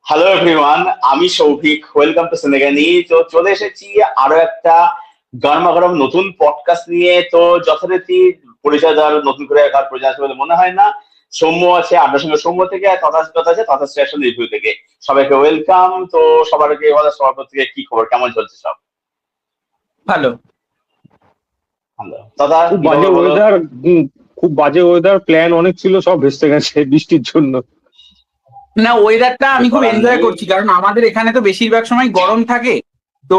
Hello everyone, আমি Souvik. Welcome to সিনেগানি। তো চলে এসেছি আরো একটা গরমাগরম নতুন পডকাস্ট নিয়ে। তো যথারীতি পরিচয় দেওয়ার নতুন করে কার প্রয়োজন আছে বলে মনে হয় না। সৌম্য আছে আপনার সঙ্গে, সৌম্য থেকে, আর তথা আছে তথা স্টেশন রিভিউ থেকে। সবাইকে ওয়েলকাম। তো সবার আগে সবার থেকে কি খবর, কেমন চলছে সব? ভালো। ভালো। তথা খুব কি বাজে খবর বলো? ওয়েদার। খুব বাজে ওয়েদার, প্ল্যান অনেক ছিল, সব ভেস্তে গেছে বৃষ্টির জন্য। না, ওয়েদারটা কিছু আমি খুব করার এনজয় নেই। করছি, কারণ আমাদের এখানে তো বেশিরভাগ সময় গরম থাকে। তো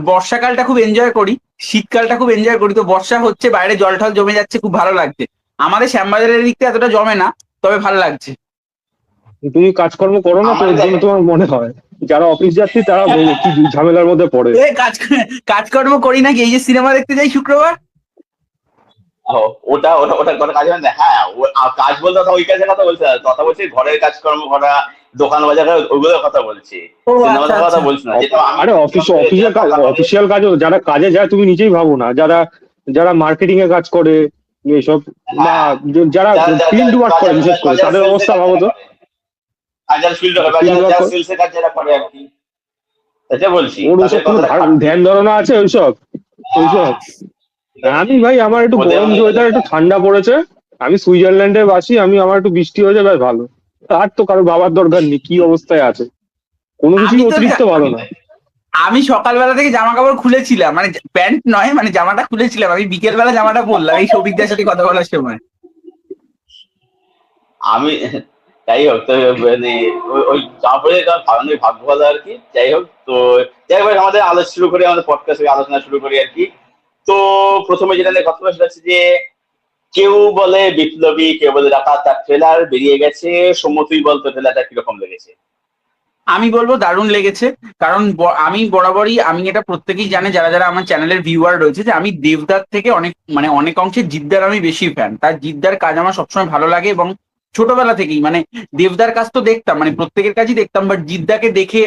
বর্ষাকালটা খুব এনজয় করি, শীতকালটা খুব এনজয় করি। তো বর্ষা হচ্ছে, বাইরে জল টল জমে যাচ্ছে, খুব ভালো লাগছে। আমাদের শ্যামবাজারের দিকটা এতটা জমে না, তবে ভালো লাগছে। তুমি কাজকর্ম করো না তো, আমার ওর জন্য দেখে তোমার মনে হয়। যারা অফিস যাত্রী তারা কি ঝামেলার মধ্যে পড়ে। এ কাজকর্ম করি নাকি? এই যে সিনেমা দেখতে যাই শুক্রবার। ও, ওটা ওটা ওটা কোনো কাজ হয় না। হ্যাঁ, কাজ বলতে কথা ওই কাজের কথা বলছে না। কথা বলছি ঘরের কাজকর্ম করা, দোকান বাজার, ওগুলোর কথা বলছি। ও সিনেমা আচ্ছা দেখার কথা আচ্ছা। বলছি না, যেটা আমি আরে ব্যক্তিগত অফিসের কাজ, সকাল হবে। অফিসিয়াল কাজও যারা কাজে যায় তুমি নিজেই ভাবো না, যারা যারা মার্কেটিং এ কাজ করে এসব, বা হ্যাঁ, যারা যারা ফিল্ড ওয়ার্ক করে, বাজার বিশেষ করে বাজার তাদের সেলসের অবস্থা কাজ ভাবো যারা তো। করে, বাজার ফিল্ড ফিল্ড বাজার ওয়ার্ক, যারা সেলসের কাজ যারা করে আর কি, এটা বলছি, ওর ওইসব তাদের কোনো কথাটা খারাপ ধ্যান বলছি না। ধারণা আছে ওইসব? হ্যাঁ, ওইসব ঠিক আছে। আমি ভাই, আমার একটু ওদের গরম মধ্যে তাদের ওয়েদার, একটু ঠান্ডা পড়েছে। আমি সুইজারল্যান্ডে বাসি, আমার একটু বৃষ্টি হয়ে যায়, ভালো। আর তো কারো ভাবার দরকার নেই কি অবস্থায় আছে, কোনো আমি কিছুই তো অতিরিক্ত ভালো না। আমি সকালবেলা থেকে জামা কাপড় খুলেছিলাম, মানে প্যান্ট নয়, মানে জামাটা খুলেছিলাম। আমি বিকেল বেলা জামাটা পরলাম এই সৌভিকদার সাথে কথা বলার সময়। আমি যাই হোক, তো মানে ওই জামা পড়ে ভালো, ভাগ্য ভালো আর কি। যাই হোক, তো যাই হোক, আমাদের আলোচনা শুরু করি, আমাদের পডকাস্টে আলোচনা শুরু করি আর কি। তো প্রথমে যেটা নিয়ে কথা বলা হচ্ছে যে, কেউ বলে বিপ্লবী, কেউ বলে ডাকাত, তার ট্রেলার বেরিয়ে গেছে। সৌম্য, তুই বলতো ট্রেলারটা কিরকম লেগেছে? আমি বলবো দারুণ লেগেছে। কারণ আমি বরাবরই, আমি এটা প্রত্যেকেই জানে যারা যারা আমার চ্যানেলের ভিউয়ার রয়েছে, যে আমি দেবদার থেকে অনেক, মানে অনেক অংশে জিদ্দার আমি বেশি ফ্যান। তার জিদ্দার কাজ আমার সবসময় ভালো লাগে, এবং ছোটবেলা থেকেই মানে দেবদার কাজ তো দেখতাম, মানে প্রত্যেকের কাজই দেখতাম, বাট জিদ্দাকে দেখে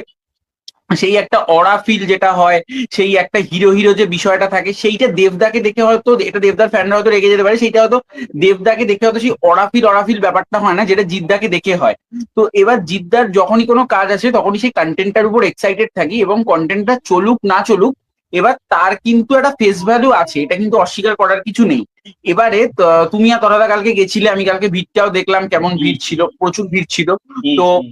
সেই একটা অরা ফিল যেটা হয়, সেই একটা হিরো হিরো যে বিষয়টা থাকে, সেইটা দেবদাকে দেখে হয়তো, এটা দেবদার ফ্যানরা হয়তো রেগে যেতে পারে, সেইটা হয়তো দেবদাকে দেখে হয়তো সেই অরা ফিল ব্যাপারটা হয় না, যেটা জিদ্দাকে দেখে হয়। তো এবার জিদ্দার যখনই কোনো কাজ আসে তখনই সেই কন্টেন্টটার উপর এক্সাইটেড থাকি, এবং কন্টেন্টটা চলুক না চলুক, এবার তার কিন্তু একটা ফেস ভ্যালু আছে, এটা কিন্তু অস্বীকার করার কিছু নেই। এবারে তুমি আর তরাদা কালকে গেছিলে, আমি কালকে ভিড়টাও দেখলাম, কেমন হুম, ভিড় ছিল, প্রচুর ভিড় ছিল। হুম, তো হুম,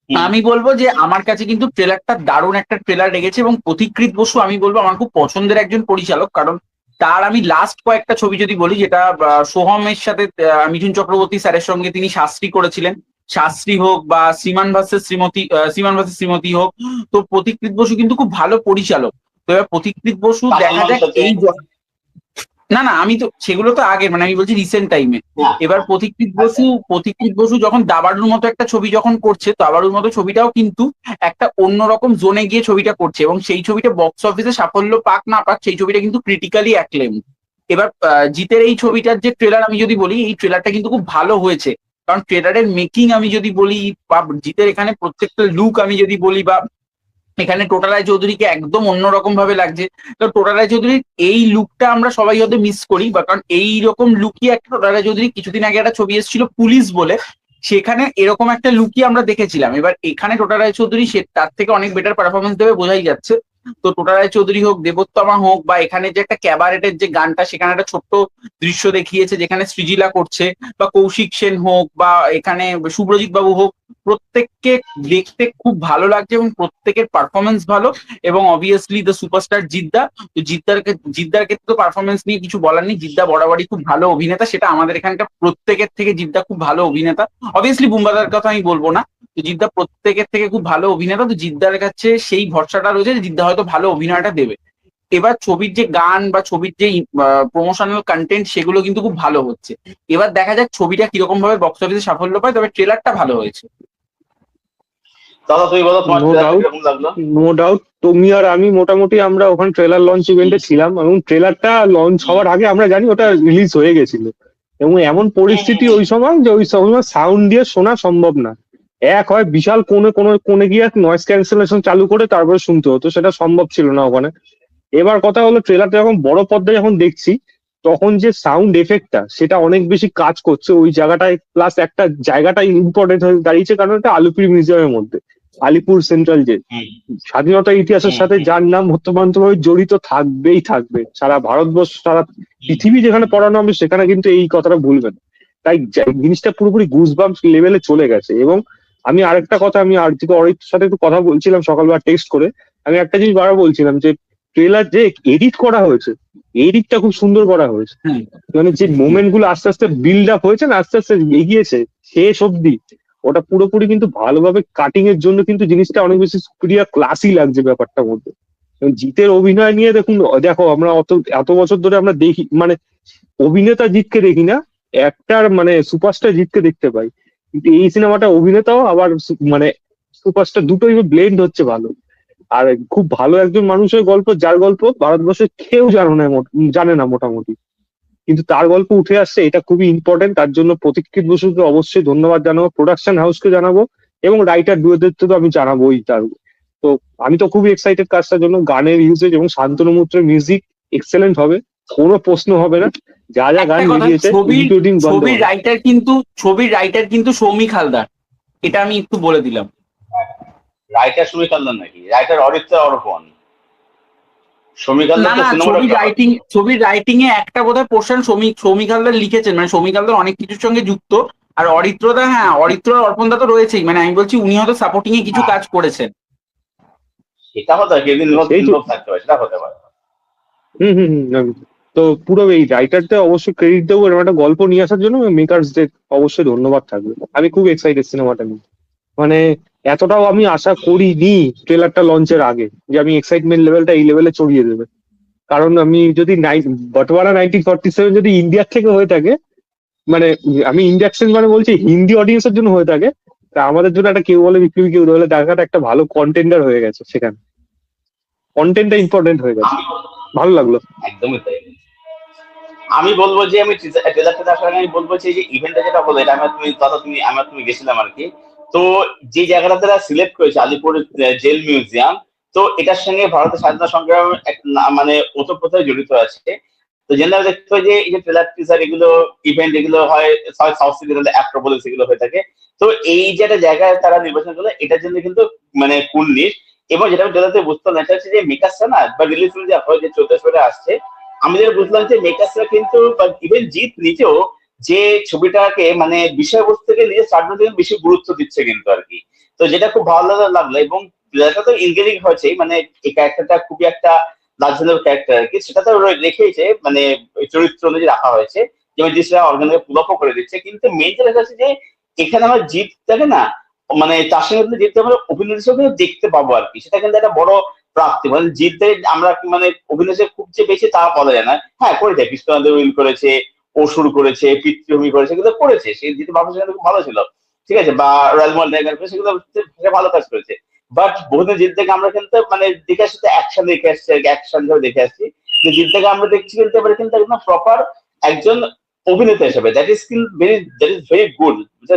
হুম। আমি বলবো যে আমার কাছে কিন্তু ট্রেলারটা দারুণ একটা ট্রেলার লেগেছে, এবং পথিকৃৎ বসু আমি বলবো আমার খুব পছন্দের একজন পরিচালক। কারণ তার আমি লাস্ট কয়েকটা ছবি যদি বলি, যেটা সোহমের সাথে মিঠুন চক্রবর্তী স্যারের সঙ্গে তিনি শাস্ত্রী করেছিলেন, শাস্ত্রী হোক বা শ্রীমান ভার্সেস শ্রীমতী হোক, তো পথিকৃৎ বসু কিন্তু খুব ভালো পরিচালক। তো এবার পথিকৃৎ বসু দেখা কাজল যাক সাথে। এই না না, আমি তো সেগুলো তো আগে, মানে আমি বলছি রিসেন্ট টাইমে। হ্যাঁ, এবার হ্যাঁ। আচ্ছা। পথিকৃৎ বসু যখন দাবাড়ুর মতো একটা ছবি যখন করছে, দাবাড়ুর মতো ছবিটাও কিন্তু একটা অন্যরকম জোনে গিয়ে ছবিটা করছে, এবং সেই ছবিটা বক্স অফিসে সাফল্য পাক না পাক, সেই ছবিটা কিন্তু ক্রিটিক্যালি অ্যাক্লেম। এবার জিতের এই ছবিটার যে ট্রেলার আমি যদি বলি, এই ট্রেলারটা কিন্তু খুব ভালো হয়েছে। কারণ ট্রেলারের মেকিং আমি যদি বলি, বা জিতের এখানে প্রত্যেকটা লুক আমি যদি বলি, বা এখানে টোটা রায়চৌধুরীকে একদম অন্যরকম ভাবে লাগছে। তো টোটা রায়চৌধুরীর এই লুকটা আমরা সবাই হয়তো মিস করি, বা কারণ এইরকম লুকই একটা টোটা রায়চৌধুরী, কিছুদিন আগে একটা ছবি এসেছিল পুলিশ বলে, সেখানে এরকম একটা লুকই আমরা দেখেছিলাম। এবার এখানে টোটা রায়চৌধুরী সে তার থেকে অনেক বেটার পারফরমেন্স দেবে, বোঝাই যাচ্ছে। তো টোটা রায়চৌধুরী হোক, দেবোত্তমা হোক, বা এখানে যে একটা ক্যাবারেটের যে গানটা, সেখানে একটা ছোট্ট দৃশ্য দেখিয়েছে যেখানে সৃজিলা করছে, বা কৌশিক সেন হোক, বা এখানে শুভ্রজিৎ বাবু হোক, প্রত্যেককে দেখতে খুব ভালো লাগছে, এবং প্রত্যেকের পারফরমেন্স ভালো। এবং অবভিয়াসলি দ্য সুপারস্টার জিদ্দা। তো জিদ্দার ক্ষেত্রে তো পারফরমেন্স নিয়ে কিছু বলার নেই, জিদ্দা বরাবরই খুব ভালো অভিনেতা, সেটা আমাদের এখানকার প্রত্যেকের থেকে জিদ্দা খুব ভালো অভিনেতা। অবভিয়াসলি বুম্বাদার কথা আমি বলবো না। তো জিদ্দা প্রত্যেকের থেকে খুব ভালো অভিনেতা, তো জিদ্দার কাছে সেই ভরসাটা রয়েছে যে জিদ্দা হয়তো ভালো অভিনয়টা দেবে। এবার ছবির যে গান বা ছবির যে প্রমোশনাল কন্টেন্ট, সেগুলো কিন্তু খুব ভালো হচ্ছে। এবার দেখা যাক ছবিটা কিরকম ভাবে বক্স অফিসে সাফল্য পায়, তবে ট্রেলারটা ভালো হয়েছে। দাদা, তুই বলো তোমার নো ট্রেলারটা ডাউট, কিরকম লাগলো? No doubt. তুমি আর আমি মোটামুটি আমরা ওখানে ট্রেলার লঞ্চ ইভেন্টে ছিলাম, এবং ট্রেলারটা লঞ্চ হুম, হওয়ার আগে আমরা জানি ওটা রিলিজ হয়ে গেছিল। এবং এমন হুম, হুম, পরিস্থিতি হুম। ওই সময় যে ওই সময় সাউন্ড দিয়ে শোনা সম্ভব না। এক হয় বিশাল কোণে কোণে কোণে গিয়ে নয়েজ ক্যান্সেলেশন চালু করে তারপরে শুনতে হতো, সেটা সম্ভব ছিল না ওখানে। এবার কথা হলো, ট্রেলারটা যখন বড় পর্দায় যখন দেখছি, তখন যে সাউন্ড এফেক্টটা সেটা অনেক বেশি কাজ করছে ওই জায়গাটায়, প্লাস একটা জায়গাটাই ইম্পর্টেন্ট হয়ে দাঁড়িয়েছে, কারণ এটা আলুপির মিউজিয়ামের মধ্যে। Alipur central jail. হুম, স্বাধীনতা ইতিহাসের সাথে যার নাম ওতপ্রোতভাবে জড়িত থাকবেই থাকবে, সারা ভারতবর্ষ সারা পৃথিবী যেখানে পড়ানো হবে সেখানে কিন্তু এই কথাটা ভুলবেন। তাই জিনিসটা পুরোপুরি গুজবাম্পস লেভেলে চলে গেছে। এবং আমি আরেকটা কথা, আমি আর থেকে অরিত্র সাথে একটু কথা বলছিলাম সকালবেলা টেক্সট করে, আমি একটা জিনিস বারবার বলছিলাম যে ট্রেলার যে এডিট করা হয়েছে, এডিটটা খুব সুন্দর করা হয়েছে। হুম। মানে যে মোমেন্ট গুলো আস্তে আস্তে বিল্ড আপ হয়েছে না, আস্তে আস্তে এগিয়েছে শেষ অব্দি, ওটা পুরোপুরি কিন্তু ভালোভাবে কাটিং এর জন্য কিন্তু জিনিসটা অনেক বেশি সুপিরিয়ার ক্লাসি লাগছে ব্যাপারটার মধ্যে। এবং জিতের অভিনয় নিয়ে দেখুন, দেখো আমরা এত বছর ধরে আমরা দেখি, মানে অভিনেতা জিতকে দেখি না, একটার মানে সুপারস্টার জিতকে দেখতে পাই, কিন্তু এই সিনেমাটা অভিনেতাও আবার মানে সুপারস্টার দুটোই ব্লেন্ড হচ্ছে ভালো। আর খুব ভালো একজন মানুষের গল্প, যার গল্প ভারতবর্ষে কেউ জানে না মোটামুটি, কিন্তু তার গল্প উঠে আসছে, এটা খুবই ইম্পর্টেন্ট। তার জন্য প্রতীক্ষিত বসুকে অবশ্যই ধন্যবাদ জানাবো, প্রোডাকশন হাউসকে জানাবো, এবং রাইটার ডুয়েদের তো আমি জানাবোই তার। তো আমি তো খুবই এক্সাইটেড কাজটার জন্য। গানের ইউজেজ এবং শান্তনু মৈত্রের মিউজিক এক্সেলেন্ট হবে, কোনো প্রশ্ন হবে না। যা যা গান একটা কথা, বেরিয়েছে ইনক্লুডিং ছবির রাইটার কিন্তু সৌমিক হালদার, এটা আমি একটু বলে দিলাম। রাইটার সৌমিক হালদার নাকি? রাইটার অরিত্র অর্পণ। সৌমিক না হালদার তো না, সিনেমাটোগ্রাফার। ছবির রাইটিং এ একটা বোধহয় পোর্শন সৌমিক হালদার লিখেছেন, মানে সৌমিক হালদার অনেক কিছুর সঙ্গে যুক্ত। আর অরিত্রদা, হ্যাঁ অরিত্র আর অর্পণদা তো রয়েছেই, মানে আমি বলছি উনি হয়তো সাপোর্টিং এ কিছু কাজ করেছেন। সেটা হতে পারে, কেদিন সেই তো। থাকতে পারে, সেটা হতে পারে। হম হম হম। তো পুরো এই রাইটারদের অবশ্যই ক্রেডিট দেবো, এরকম একটা গল্প নিয়ে আসার জন্য মেকার্সদের অবশ্যই ধন্যবাদ থাকবে। আমি খুব এক্সাইটেড সিনেমাটা নিয়ে, মানে এতটাও আমি আশা করিনি ট্রেলারটা লঞ্চের আগে যে আমি এক্সাইটমেন্ট লেভেলটা এই লেভেলে চড়িয়ে দেবে। কারণ আমি যদি বটওয়ারা 1947 যদি ইন্ডিয়ার থেকে হয়ে থাকে, মানে আমি ইন্ডিয়াকশন মানে বলছি হিন্দি অডিয়েন্সের জন্য হয়ে থাকে, তা আমাদের জন্য একটা কেউ বলে বিপ্লবী কেউ বলে দেখাটা একটা ভালো কন্টেন্ডার হয়ে গেছে। সেখানে কন্টেন্টটা ইম্পর্টেন্ট হয়ে গেছে, ভালো লাগলো। একদমই তাই। আমি বলবো যে আমি ট্রেলারটা দেখার আগে আমি বলবো যে ইভেন্টটা যেটা হলো, এটা তুমি গেছিলাম আর কি। তো যে জায়গাটা তারা সিলেক্ট করেছে আলিপুর জেল মিউজিয়াম, তো এটার সঙ্গে ভারতের স্বাধীনতা সংগ্রাম মানে ওতপ্রোতভাবে জড়িত আছে। তো জেনারেল দেখতে হয় যে এই যে ট্রেলার টিজার এগুলো ইভেন্ট এগুলো হয় সাউথ সিটি অ্যাক্রোপলিস এগুলো হয়ে থাকে। তো এই যে একটা জায়গায় তারা নির্বাচন করলো, এটার জন্য কিন্তু মানে কুর্নিশ। এবং যেটা আমি ট্রেলারতে বুঝতে পারলাম, এটা হচ্ছে যে মেকার্সরা না, বা রিলিজ যে 14 আসছে, আমি যেটা বুঝলাম যে মেকার্সরা কিন্তু ইভেন জিৎ নিজেও যে ছবিটাকে মানে বিষয়বস্তুকে নিজের স্টার্ট থেকে বেশি গুরুত্ব দিচ্ছে কিন্তু আর কি। তো যেটা খুব ভালো লাগলো। এবং যেটা তো এনগেজিং হয়েছে, মানে এই ক্যারেক্টারটা খুবই একটা লাক্সারিয়াস ক্যারেক্টার আর কি, সেটা তো রেখেইছে, মানে চরিত্র অনুযায়ী রাখা হয়েছে, যেমন জিসরা অর্গানকে পুল আপও করে দিচ্ছে। কিন্তু মেন যেটা হচ্ছে যে এখানে আমার জিতটাকে না, মানে তার সঙ্গে জিততে আমরা অভিনয় হিসেবে দেখতে পাবো আর কি, সেটা কিন্তু একটা বড় প্রাপ্তি। মানে জিততে আমরা মানে অভিনয় খুব যে বেশি তা বলা যায় না। হ্যাঁ করেছে, কৃষ্ণকান্ত উইল করেছে, অসুর করেছে, পিতৃভূমি করেছে, এগুলো করেছে, সে জিতে বাবুর সঙ্গে খুব ভালো ছিল, ঠিক আছে, বা রয়্যাল মল টাইগার করেছে, সেগুলো ভালো কাজ করেছে। বাট বহুদিন জিত থেকে আমরা কিন্তু মানে দেখে আসছি, অ্যাকশন দেখে আসছি আর কি, অ্যাকশন হিসেবে দেখে আসছি। যে জিত থেকে আমরা দেখছি কিন্তু এবারে কিন্তু একদম প্রপার একজন অভিনেতা হিসেবে, দ্যাট ইজ ভেরি গুড,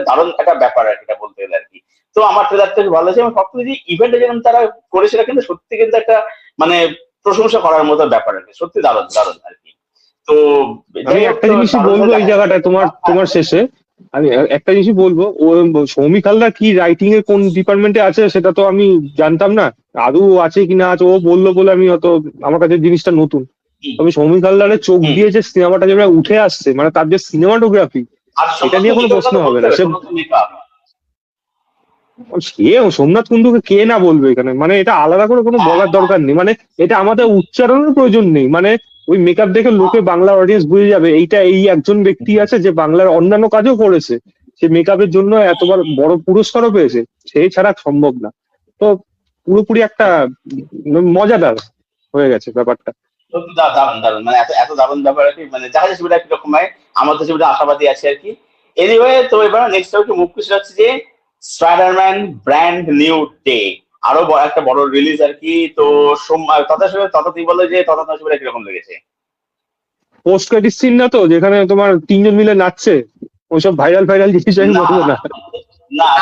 দারুণ একটা ব্যাপার আর কি, এটা বলতে গেলে আর কি। তো আমার ট্রেলারটা ভালো লাগছে, এবং সবথেকে যে ইভেন্টে যেরকম তারা করে, সেটা কিন্তু সত্যি কিন্তু একটা মানে প্রশংসা করার মতো ব্যাপার আর কি, সত্যি দারুণ দারুণ আর কি। তো আমি একটা জিনিসই বলবো এই জায়গাটায় তোমার শেষে, আমি একটা জিনিসই বলবো, ও সৌমিক হালদার কি রাইটিং এর কোন ডিপার্টমেন্টে আছে সেটা তো আমি জানতাম না, আদৌ আছে কিনা আছে, ও বললো বলে আমি অত, আমার কাছে জিনিসটা নতুন। তবে সৌমিক হালদারের চোখ দিয়ে যে সিনেমাটা যেটা উঠে আসছে, মানে তার যে সিনেমাটোগ্রাফি, এটা নিয়ে কোনো প্রশ্ন হবে না। সে সোমনাথ কুন্ডুকে কে না বলবে এখানে, মানে এটা আলাদা করে কোনো বলার দরকার নেই, মানে এটা আমাদের উচ্চারণের প্রয়োজন নেই। মানে ওই মেকআপ দেখে লোকে বাংলার অডিয়েন্স বুঝে যাবে এইটা এই একজন ব্যক্তি আছে যে বাংলার অন্যান্য কাজও করেছে, সে মেকআপের জন্য এতবার বড় পুরস্কারও পেয়েছে, সেই ছাড়া সম্ভব না। তো পুরোপুরি একটা মজাদার হয়ে গেছে ব্যাপারটা। সত্যি দারুণ দারুণ, মানে এত এত দারুণ ব্যাপার আর কি, মানে দেখা যাচ্ছে ছবিটা কিরকম হয়, আমার তো ছবিটা আশাবাদী আছে আর কি। এনিওয়ে, তো এবার নেক্সট মুখ কিছু হচ্ছে যে স্পাইডারম্যান ব্র্যান্ড নিউ ডে, আরো একটা বড় রিলিজ আর কি। তো তথা তুই বলো যে তথা তোমার ছবিটা কিরকম লেগেছে? পোস্ট ক্রেডিট সিন না তো, যেখানে তোমার তিনজন মিলে নাচছে, ওইসব ভাইরাল জিনিস আমি বলবো না।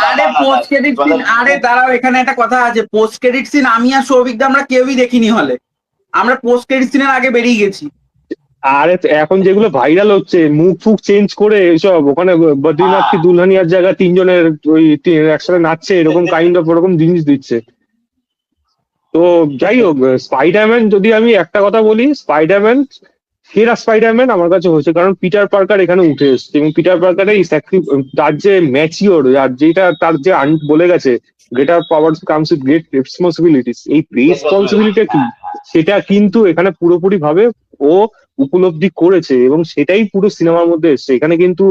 আরে পোস্ট ক্রেডিট সিন, আরে দাঁড়াও, এখানে একটা কথা আছে, পোস্ট ক্রেডিট সিন আমি আর সৌভিক দা আমরা কেউই দেখিনি হলে, আমরা পোস্ট ক্রেডিট সিনের আগে বেরিয়ে গেছি। আরে এখন যেগুলো ভাইরাল হচ্ছে মুখ ফুক চেঞ্জ করে এসব, ওখানে বদ্রীনাথ কি দুলহানিয়ার জায়গা তিনজনের ওই একসাথে নাচছে, এরকম কাইন্ড অফ ওরকম জিনিস দিচ্ছে। তো যাই হোক, স্পাইডারম্যান যদি আমি একটা কথা বলি, স্পাইডারম্যান সেরা স্পাইডারম্যান আমার কাছে হয়েছে কারণ পিটার পার্কার এখানে উঠে এসছে, এবং পিটার পার্কারের এই তার যে ম্যাচিওর, আর যেটা তার যে বলে গেছে greater power comes with great responsibilities, এই রেসপন্সিবিলিটি কি সেটা কিন্তু এখানে পুরোপুরি ভাবে ও উপলব্ধি করেছে, এবং সেটাই পুরো সিনেমার মধ্যে এসছে। এখানে কিন্তু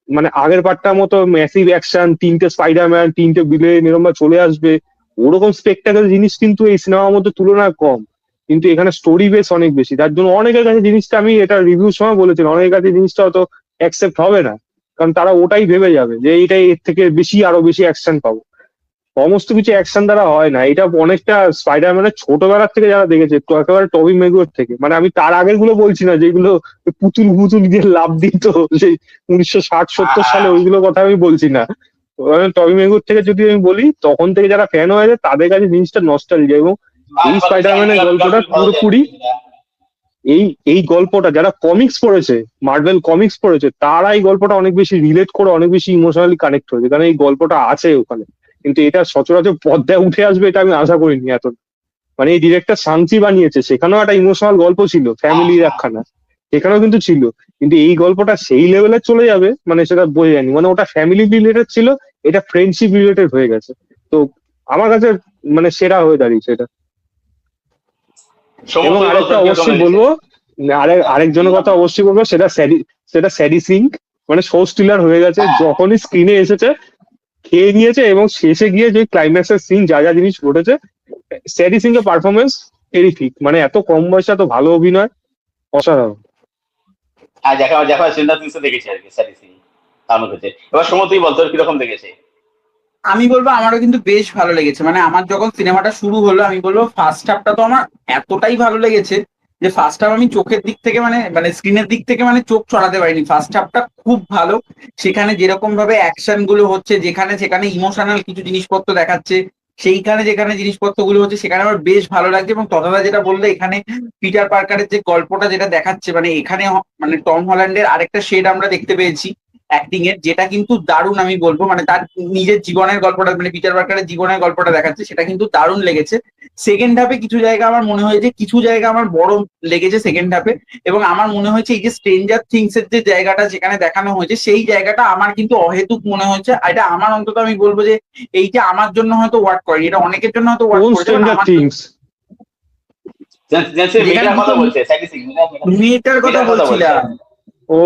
মানে আগের পার্টটার মতো ম্যাসিভ অ্যাকশন, তিনটে স্পাইডারম্যান, তিনটে বিলেন এরকম চলে আসবে, ওরকম স্পেকটাকেল জিনিস কিন্তু এই সিনেমার মধ্যে তুলনায় কম। কিন্তু এখানে স্টোরি বেস অনেক বেশি, তার জন্য অনেকের কাছে জিনিসটা, আমি এটা রিভিউ সময় বলেছিলাম, অনেকের কাছে জিনিসটা অত অ্যাকসেপ্ট হবে না, কারণ তারা ওটাই ভেবে যাবে যে এইটাই এর থেকে বেশি, আরো বেশি অ্যাকশন পাবো। সমস্ত কিছু অ্যাকশন দ্বারা হয় না, এটা অনেকটা স্পাইডারম্যানের ছোটবেলার থেকে যারা দেখেছে, তো একেবারে টবি মেগুয়ার থেকে, মানে আমি তার আগের গুলো বলছি না যেগুলো পুতুল পুতুল দিয়ে লাভ দিত সেই 1960-70 সালে, ওইগুলো কথা আমি বলছি না। টবি মেগুয়ার থেকে যদি আমি বলি, তখন থেকে যারা ফ্যান হয়ে যায় তাদের কাছে জিনিসটা নস্টালজিয়া, এবং এই স্পাইডারম্যানের গল্পটা পুরোপুরি, এই এই গল্পটা যারা কমিক্স পড়েছে, মার্ভেল কমিক্স পড়েছে, তারা এই গল্পটা অনেক বেশি রিলেট করে, অনেক বেশি ইমোশনালি কানেক্ট হয়েছে, কারণ এই গল্পটা আছে ওখানে। কিন্তু এটা সচরাচর পর্দায় উঠে আসবে এটা আমি আশা করিনি এত। মানে এই ডিরেক্টর শান্তি বানিয়েছে, সেখানেও একটা ইমোশনাল গল্প ছিল, ফ্যামিলির একখানা, সেখানেও কিন্তু ছিল, কিন্তু এই গল্পটা সেই লেভেলে চলে যাবে মানে সেটা বোঝা যায়নি, মানে ওটা ফ্যামিলি রিলেটেড ছিল, এটা ফ্রেন্ডশিপ রিলেটেড হয়ে গেছে। তো আমার কাছে মানে সেরা হয়ে দাঁড়িয়েছে এটা। এবং আরেকটা অবশ্যই বলবো, আরেকজনের কথা অবশ্যই বলবো, সেটা স্যাডি সিং, মানে শো স্টিলার হয়ে গেছে, যখনই স্ক্রিনে এসেছে খেয়ে নিয়েছে, এবং শেষে গিয়ে যে ক্লাইম্যাক্সের সিন, যা যা জিনিস ঘটেছে, স্যাডি সিং এর পারফরমেন্স টেরিফিক, মানে এত কম বয়সে এত ভালো অভিনয়, অসাধারণ। হ্যাঁ, দেখা দেখা চিন্তা তিনশো দেখেছি আর কি, স্যারি সিং দারুণ হয়েছে। এবার সময় তুই বল, তোর কিরকম দেখেছে? আমি বলবো আমারও কিন্তু বেশ ভালো লেগেছে। মানে আমার যখন সিনেমাটা শুরু হলো, আমি বলবো ফার্স্ট হাফটা তো আমার এতটাই ভালো লেগেছে যে ফার্স্ট হাফ আমি চোখের দিক থেকে মানে মানে স্ক্রিনের দিক থেকে মানে চোখ ছড়াতে পারিনি। ফার্স্ট হাফটা খুব ভালো, সেখানে যেরকম ভাবে অ্যাকশন গুলো হচ্ছে, যেখানে সেখানে ইমোশনাল কিছু জিনিসপত্র দেখাচ্ছে, সেইখানে যেখানে জিনিসপত্র গুলো হচ্ছে সেখানে আমার বেশ ভালো লাগছে। এবং তথাদা যেটা বললে, এখানে পিটার পার্কারের যে গল্পটা যেটা দেখাচ্ছে, মানে এখানে মানে টম হল্যান্ডের আরেকটা শেড আমরা দেখতে পেয়েছি অ্যাক্টিং এর, যেটা কিন্তু দারুণ আমি বলবো। মানে তার নিজের জীবনের গল্পটা, মানে পিটার পার্কারের জীবনের গল্পটা দেখাচ্ছে, সেটা কিন্তু দারুণ লেগেছে। সেকেন্ড হাফে কিছু জায়গা আমার মনে হয়েছে, কিছু জায়গা আমার বড় লেগেছে সেকেন্ড হাফে। এবং আমার মনে হয়েছে এই যে স্ট্রেঞ্জার থিংস এর যে জায়গাটা যেখানে দেখানো হয়েছে, সেই জায়গাটা আমার কিন্তু অহেতুক মনে হয়েছে। এটা আমার অন্তত আমি বলবো যে এইটা আমার জন্য হয়তো ওয়ার্ক করেনি, এটা অনেকের জন্য হয়তো ওয়ার্ক করেছে। কথা বলছে, স্যারি সিং মেয়েটার কথা বলছিলাম, ও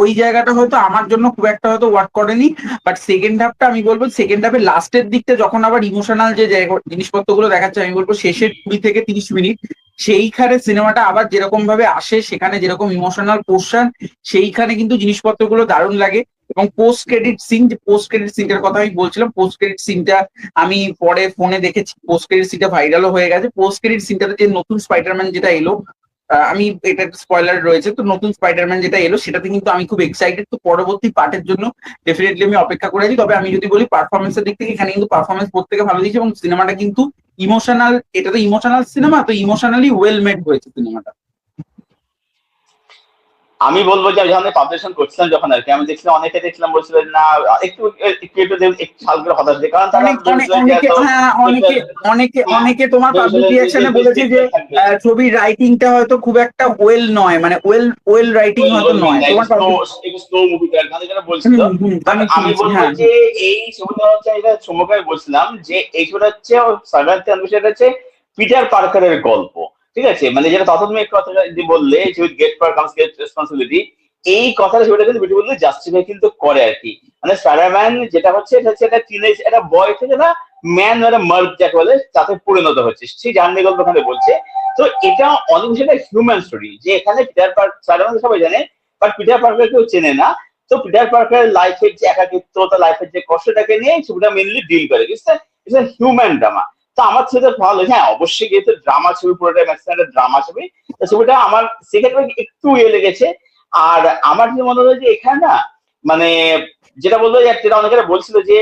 ওই জায়গাটা হয়তো আমার জন্য খুব একটা হয়তো ওয়ার্ক করেনি। বাট সেকেন্ড হাফটা আমি বলবো, সেকেন্ড হাফের লাস্টের দিকটা যখন আবার ইমোশনাল যে জিনিসপত্রগুলো দেখাচ্ছে, আমি বলবো শেষের 20 থেকে 30 মিনিট, সেইখানে সিনেমাটা আবার যেরকম ভাবে আসে, সেখানে যেরকম ইমোশনাল পোর্শন, সেইখানে কিন্তু জিনিসপত্রগুলো দারুণ লাগে। এবং পোস্ট ক্রেডিট সিন, যে পোস্ট ক্রেডিট সিনটার কথা আমি বলছিলাম, পোস্ট ক্রেডিট সিনটা আমি পরে ফোনে দেখেছি, পোস্ট ক্রেডিট সিনটা ভাইরালও হয়ে গেছে। পোস্ট ক্রেডিট সিনটাতে যে নতুন স্পাইডারম্যান যেটা এলো, আমি এটা স্পয়লার রয়েছে তো, নতুন স্পাইডারম্যান যেটা এলো সেটাতে কিন্তু আমি খুব এক্সাইটেড। তো পরবর্তী পার্টের জন্য ডেফিনেটলি আমি অপেক্ষা করে আছি। তবে আমি যদি বলি পারফরমেন্সের দিক থেকে, এখানে কিন্তু পারফরমেন্স প্রত্যেকে ভালো দিয়েছে, এবং সিনেমাটা কিন্তু ইমোশনাল, এটা তো ইমোশনাল সিনেমা, তো ইমোশনালি ওয়েল মেড হয়েছে সিনেমাটা। আমি বলবো যে যখন পাবলিশন করছিলাম, যখন আর কি আমি দেখছিলাম, অনেকে দেখছিলাম বলছিল না একটু একটু একটু হালকা হতাশ, কারণ তারা অনেকে তোমার পাবলিক রিঅ্যাকশনে বলেছে যে ছবির রাইটিংটা হয়তো খুব একটা ওয়েল নয়, মানে ওয়েল রাইটিং হয়তো নয়। তোমার বলছিল, আমি বলবো যে এই ছবিটা হচ্ছে, এটা সমকাল বলছিলাম যে এই ছবিটা হচ্ছে হচ্ছে পিটার পার্কারের গল্প, ঠিক আছে? মানে যেটা তখন একটু কথা বললে যে গেট পার কামস গেট রেসপন্সিবিলিটি, এই কথাটা সেটা কিন্তু ভিডিও বলতে জাস্টিফাই কিন্তু করে আর কি। মানে স্পাইডারম্যান যেটা হচ্ছে এটা হচ্ছে একটা টিনেজ, একটা বয় থেকে না ম্যান একটা মার্ক যাকে বলে তাতে পরিণত হচ্ছে, সেই জার্নি গল্প এখানে বলছে। তো এটা অনেক বেশি একটা হিউম্যান স্টোরি, যে এখানে পিটার পার্কার, স্পাইডারম্যান সবাই জানে বাট পিটার পার্কার কেউ চেনে না। তো পিটার পার্কারের লাইফের যে একাকিত্ব, তার লাইফের যে কষ্টটাকে নিয়ে ছবিটা মেনলি ডিল করে, বুঝতে হিউম্যান ড্রামা। তো আমার ছবিটা ভালো, হ্যাঁ অবশ্যই যেহেতু ড্রামা ছবি, পুরোটা ম্যাক্সিমাম ড্রামা ছবি, তো ছবিটা আমার সেক্ষেত্রে একটু লেগেছে। আর আমার যে মনে হয় যে এখানে না, মানে যেটা বলবো, যেটা অনেকেরা বলছিল যে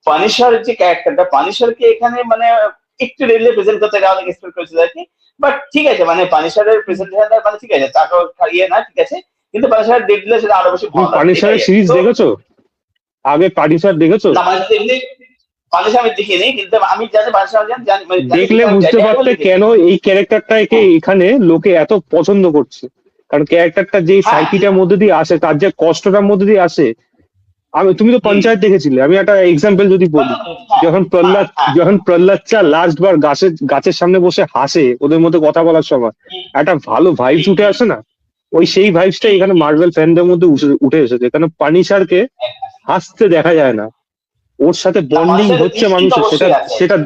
পানিশার যে ক্যারেক্টারটা, পানিশারকে এখানে মানে একটু রেলে প্রেজেন্ট করতে গেলে অনেক এক্সপেক্ট করেছিল আর কি। বাট ঠিক আছে, মানে পানিশারের প্রেজেন্টেশন মানে ঠিক আছে, তাকে ইয়ে না ঠিক আছে, কিন্তু পানিশারের ডেট দিলে সেটা আরো বেশি তুমি ভালো লাগবে। পানিশারের সিরিজ দেখেছো? আগে পানিশার দেখেছো? না পানিশার এমনি পানিশার আমি দেখিনি, কিন্তু আমি জানি পানিশার জানি, মানে জানি দেখলে বুঝতে পারতে কেন এই ক্যারেক্টারটাকে এখানে লোকে এত পছন্দ করছে। কারণ ক্যারেক্টারটা যে সাইকিটার মধ্যে দিয়ে আসে, তার যে কষ্টটার মধ্যে দিয়ে আসে। তুমি তো পঞ্চায়েত দেখেছিলে, আমি একটা এক্সাম্পল যদি বলি, যখন প্রহ্লাদ চা লাস্ট বার গাছের সামনে বসে হাসে ওদের মধ্যে কথা বলার সময়, একটা ভালো ভাইবস উঠে আসে না? ওই সেই ভাইবসটা এখানে মার্ভেল ফ্যানদের মধ্যে উঠে এসেছে। এখানে পানিশারকে হাসতে দেখা যায় না, ওর সাথে বন্ডিং হচ্ছে মানুষের, সেটা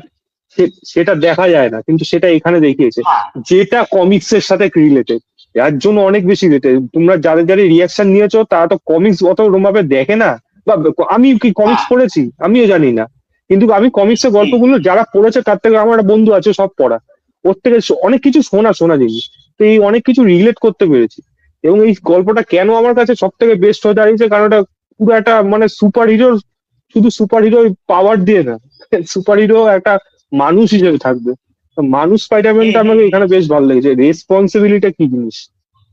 সেটা দেখা যায় না, কিন্তু সেটা এখানে দেখিয়েছে, যেটা কমিক্স এর সাথে রিলেটেড। এর জন্য অনেক বেশি রিলেটেড। তোমরা যাদের রিয়াকশন নিয়েছো তারা তো কমিক্স অত ভাবে দেখে না, বা আমি কি কমিক্স পড়েছি আমিও জানি না, কিন্তু আমি কমিক্সের গল্পগুলো যারা পড়েছে তার থেকে আমার একটা বন্ধু আছে সব পড়া, ওর থেকে অনেক কিছু শোনা জিনিস, তো এই অনেক কিছু রিলেট করতে পেরেছি। এবং এই গল্পটা কেন আমার কাছে সব থেকে বেস্ট হয়ে দাঁড়িয়েছে, কারণ এটা পুরো একটা মানে সুপার হিরোর, শুধু সুপার হিরো পাওয়ার দিয়ে না, সুপার হিরো একটা মানুষ হিসেবে থাকবে। তো মানুষ স্পাইডারম্যানটা আমাকে এখানে বেশ ভালো লেগেছে, রেসপন্সিবিলিটি কি জিনিস,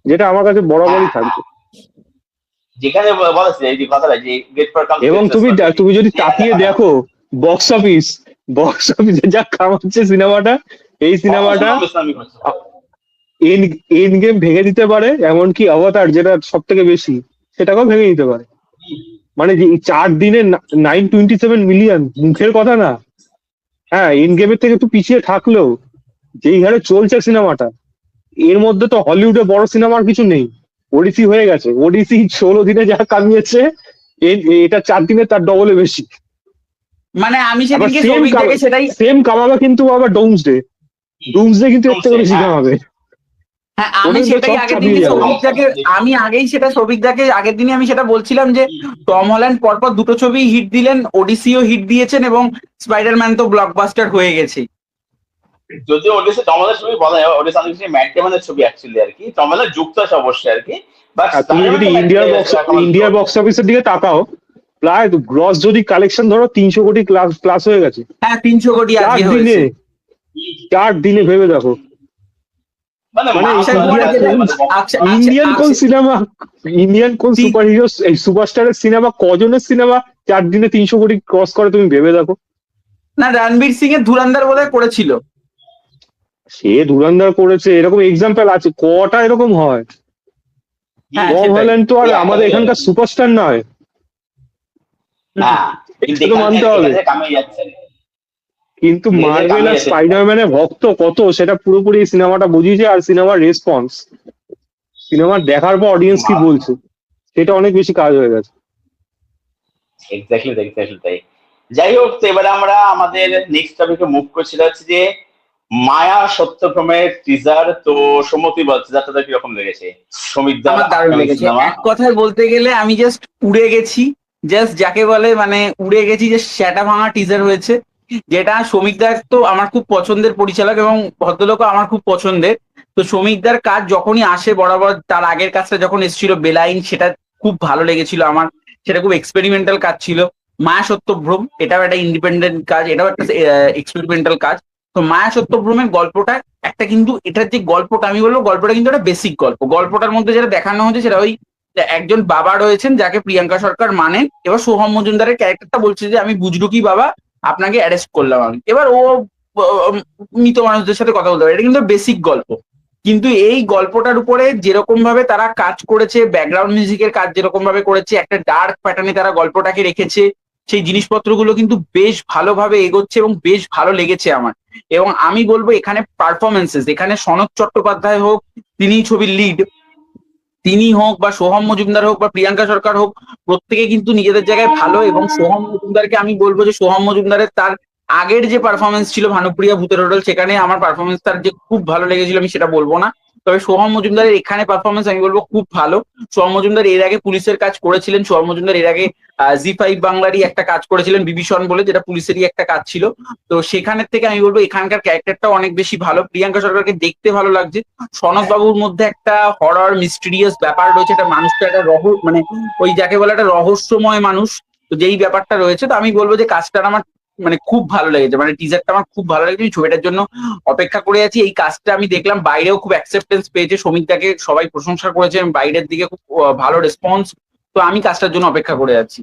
যেটা আমার কাছে বরাবরই থাকবে। যেখানে বলেছে এই যে কথাটা যে এবং তুমি যদি তাকিয়ে দেখো বক্স অফিসে যা কামাচ্ছে সিনেমাটা, এই সিনেমাটা এন্ড গেম ভেঙে দিতে পারে, এমনকি অবতার যেটা সব থেকে বেশি সেটাকেও ভেঙে দিতে পারে। মানে যে 4 দিনে 927 মিলিয়ন, মুখের কথা না। হ্যাঁ, এন্ড গেমের থেকে একটু পিছিয়ে থাকলেও যেই হারে চলছে সিনেমাটা, এর মধ্যে তো হলিউডে বড় সিনেমার কিছু নেই। ওডিসি হয়ে গেছে, ওডিসি 16 দিনে যা কামিয়েছে, এটা 4 দিনে তার ডবলে বেশি। মানে আমি সেদিনকে সেটাই সেম কামাবে, কিন্তু আবার ডুমসডে কিন্তু এর থেকে বেশি কামাবে। হ্যাঁ, আমি সেটাই আগের দিনকে সৌভিকদাকে আগের দিনে আমি সেটা বলছিলাম যে টম হল্যান্ড পরপর দুটো ছবি হিট দিলেন, ওডিসিও হিট দিয়েছেন এবং স্পাইডারম্যান তো ব্লকবাস্টার হয়ে গেছে। যদি ওডিসি টমহল্যান্ডের ছবি বলা হয়, ওডিসি অনেক বেশি ম্যাট ডেমনের ছবি অ্যাকচুয়ালি আর কি, টমহল্যান্ড যুক্ত আছে অবশ্যই আর কি। তুমি যদি ইন্ডিয়ার বক্স অফিসের দিকে তাকাও, প্রায় গ্রস যদি কালেকশন ধরো 300 কোটি প্লাস হয়ে গেছে। হ্যাঁ, 300 কোটি আজকে হয়েছে। 4 দিনে ভেবে দেখো। মানে ইন্ডিয়ান কোন সুপার হিরো, এই সুপারস্টারের সিনেমা, কজনের সিনেমা 4 দিনে 300 কোটি ক্রস করে, তুমি ভেবে দেখো। না, রণবীর সিং এর ধুরন্ধর বোধহয় করেছিল। সে ধুরন্ধর করেছে, এরকম এক্সাম্পল আছে কটা এরকম হয়। টম হল্যান্ড তো আর আমাদের এখানকার সুপারস্টার নয়, মানতে হবে। কিন্তু মার্ভেল আর স্পাইডারম্যানের ভক্ত কত, সেটা পুরোপুরি সিনেমাটা বুঝিয়েছে। আর সিনেমার রেসপন্স, সিনেমার দেখার পর অডিয়েন্স কি বলছে, সেটা অনেক বেশি কাজ হয়ে গেছে। এক্স্যাক্টলি তাই। যাই হোক, তো এবারে আমরা আমাদের নেক্সট টপিকে মুভ করছি, হচ্ছে যে মায়া সত্যভ্রমের টিজার। তো সমতি বলছে যাত্রাটা কিরকম লেগেছে? আমার দারুণ লেগেছে। এক কথায় বলতে গেলে আমি জাস্ট উড়ে গেছি, জাস্ট যাকে বলে মানে উড়ে গেছি, যে শ্যাটা ভাঙা টিজার হয়েছে, যেটা সৌমিকদার তো আমার খুব পছন্দের পরিচালক এবং ভদ্রলোকও আমার খুব পছন্দের। তো সৌমিকদার কাজ যখনই আসে বরাবর, তার আগের কাজটা যখন এসেছিল বেলাইন, সেটা খুব ভালো লেগেছিল আমার, সেটা খুব এক্সপেরিমেন্টাল কাজ ছিল। মায়া সত্যভ্রম এটাও একটা ইন্ডিপেন্ডেন্ট কাজ, এটাও একটা এক্সপেরিমেন্টাল কাজ। তো মায়া সত্যভ্রমের গল্পটা একটা, কিন্তু এটার যে গল্পটা আমি বলবো, গল্পটা কিন্তু একটা বেসিক গল্পটার মধ্যে যেটা দেখানো হচ্ছে সেটা ওই একজন বাবা রয়েছেন যাকে প্রিয়াঙ্কা সরকার মানেন। এবার সোহম মজুমদারের ক্যারেক্টারটা বলছে যে আমি বুঝলু কি বাবা, আপনাকে অ্যারেস্ট করলাম আমি। এবার ও মৃত মানুষদের সাথে কথা বলতে পারে, এটা কিন্তু বেসিক গল্প। কিন্তু এই গল্পটার উপরে যেরকম ভাবে তারা কাজ করেছে, ব্যাকগ্রাউন্ড মিউজিকের কাজ যেরকম ভাবে করেছে, একটা ডার্ক প্যাটার্নে তারা গল্পটাকে রেখেছে, সেই জিনিসপত্রগুলো কিন্তু বেশ ভালোভাবে এগোচ্ছে এবং বেশ ভালো লেগেছে আমার। এবং আমি বলবো এখানে পারফরমেন্সেস, এখানে সনৎ চট্টোপাধ্যায় হোক, তিনি ছবির লিড, তিনি হোক বা সোহম মজুমদার হোক বা প্রিয়াঙ্কা সরকার হোক, প্রত্যেকে কিন্তু নিজেদের জায়গায় ভালো। এবং সোহম মজুমদারকে আমি বলবো যে সোহম মজুমদারের তার আগের যে পারফরমেন্স ছিল ভানুপ্রিয়া ভূতের হোটেল, সেখানে আমার পারফরমেন্স তার যে খুব ভালো লেগেছিল আমি সেটা বলবো না, তবে সোহম মজুমদারের এখানে পারফরমেন্স আমি বলবো খুব ভালো। সোহম মজুমদার এর আগে পুলিশের কাজ করেছিলেন, সোহম মজুমদার এর আগে জি5 বাংলারই একটা কাজ করেছিলেন বিভীষণ বলে, যেটা পুলিশেরই একটা কাজ ছিল। তো সেখানের থেকে আমি বলবো এখানকার ক্যারেক্টারটাও অনেক বেশি ভালো, প্রিয়াঙ্কা সরকারকে দেখতে ভালো লাগছে। সনৎ বাবুর মধ্যে একটা হরর মিস্টিরিয়াস ব্যাপার রয়েছে, একটা মানুষটা একটা মানে ওই যাকে বলে একটা রহস্যময় মানুষ, তো যেই ব্যাপারটা রয়েছে, তো আমি বলবো যে কাজটার আমার মানে খুব ভালো লেগেছে, মানে টিজারটা আমার খুব ভালো লেগেছে, আমি ছবিটার জন্য অপেক্ষা করে আছি। এই কাজটা আমি দেখলাম বাইরেও খুব অ্যাকসেপ্টেন্স পেয়েছে, সমীকদাকে সবাই প্রশংসা করেছে, বাইরের দিকে খুব ভালো রেসপন্স। তো আমি কাজটার জন্য অপেক্ষা করে আছি।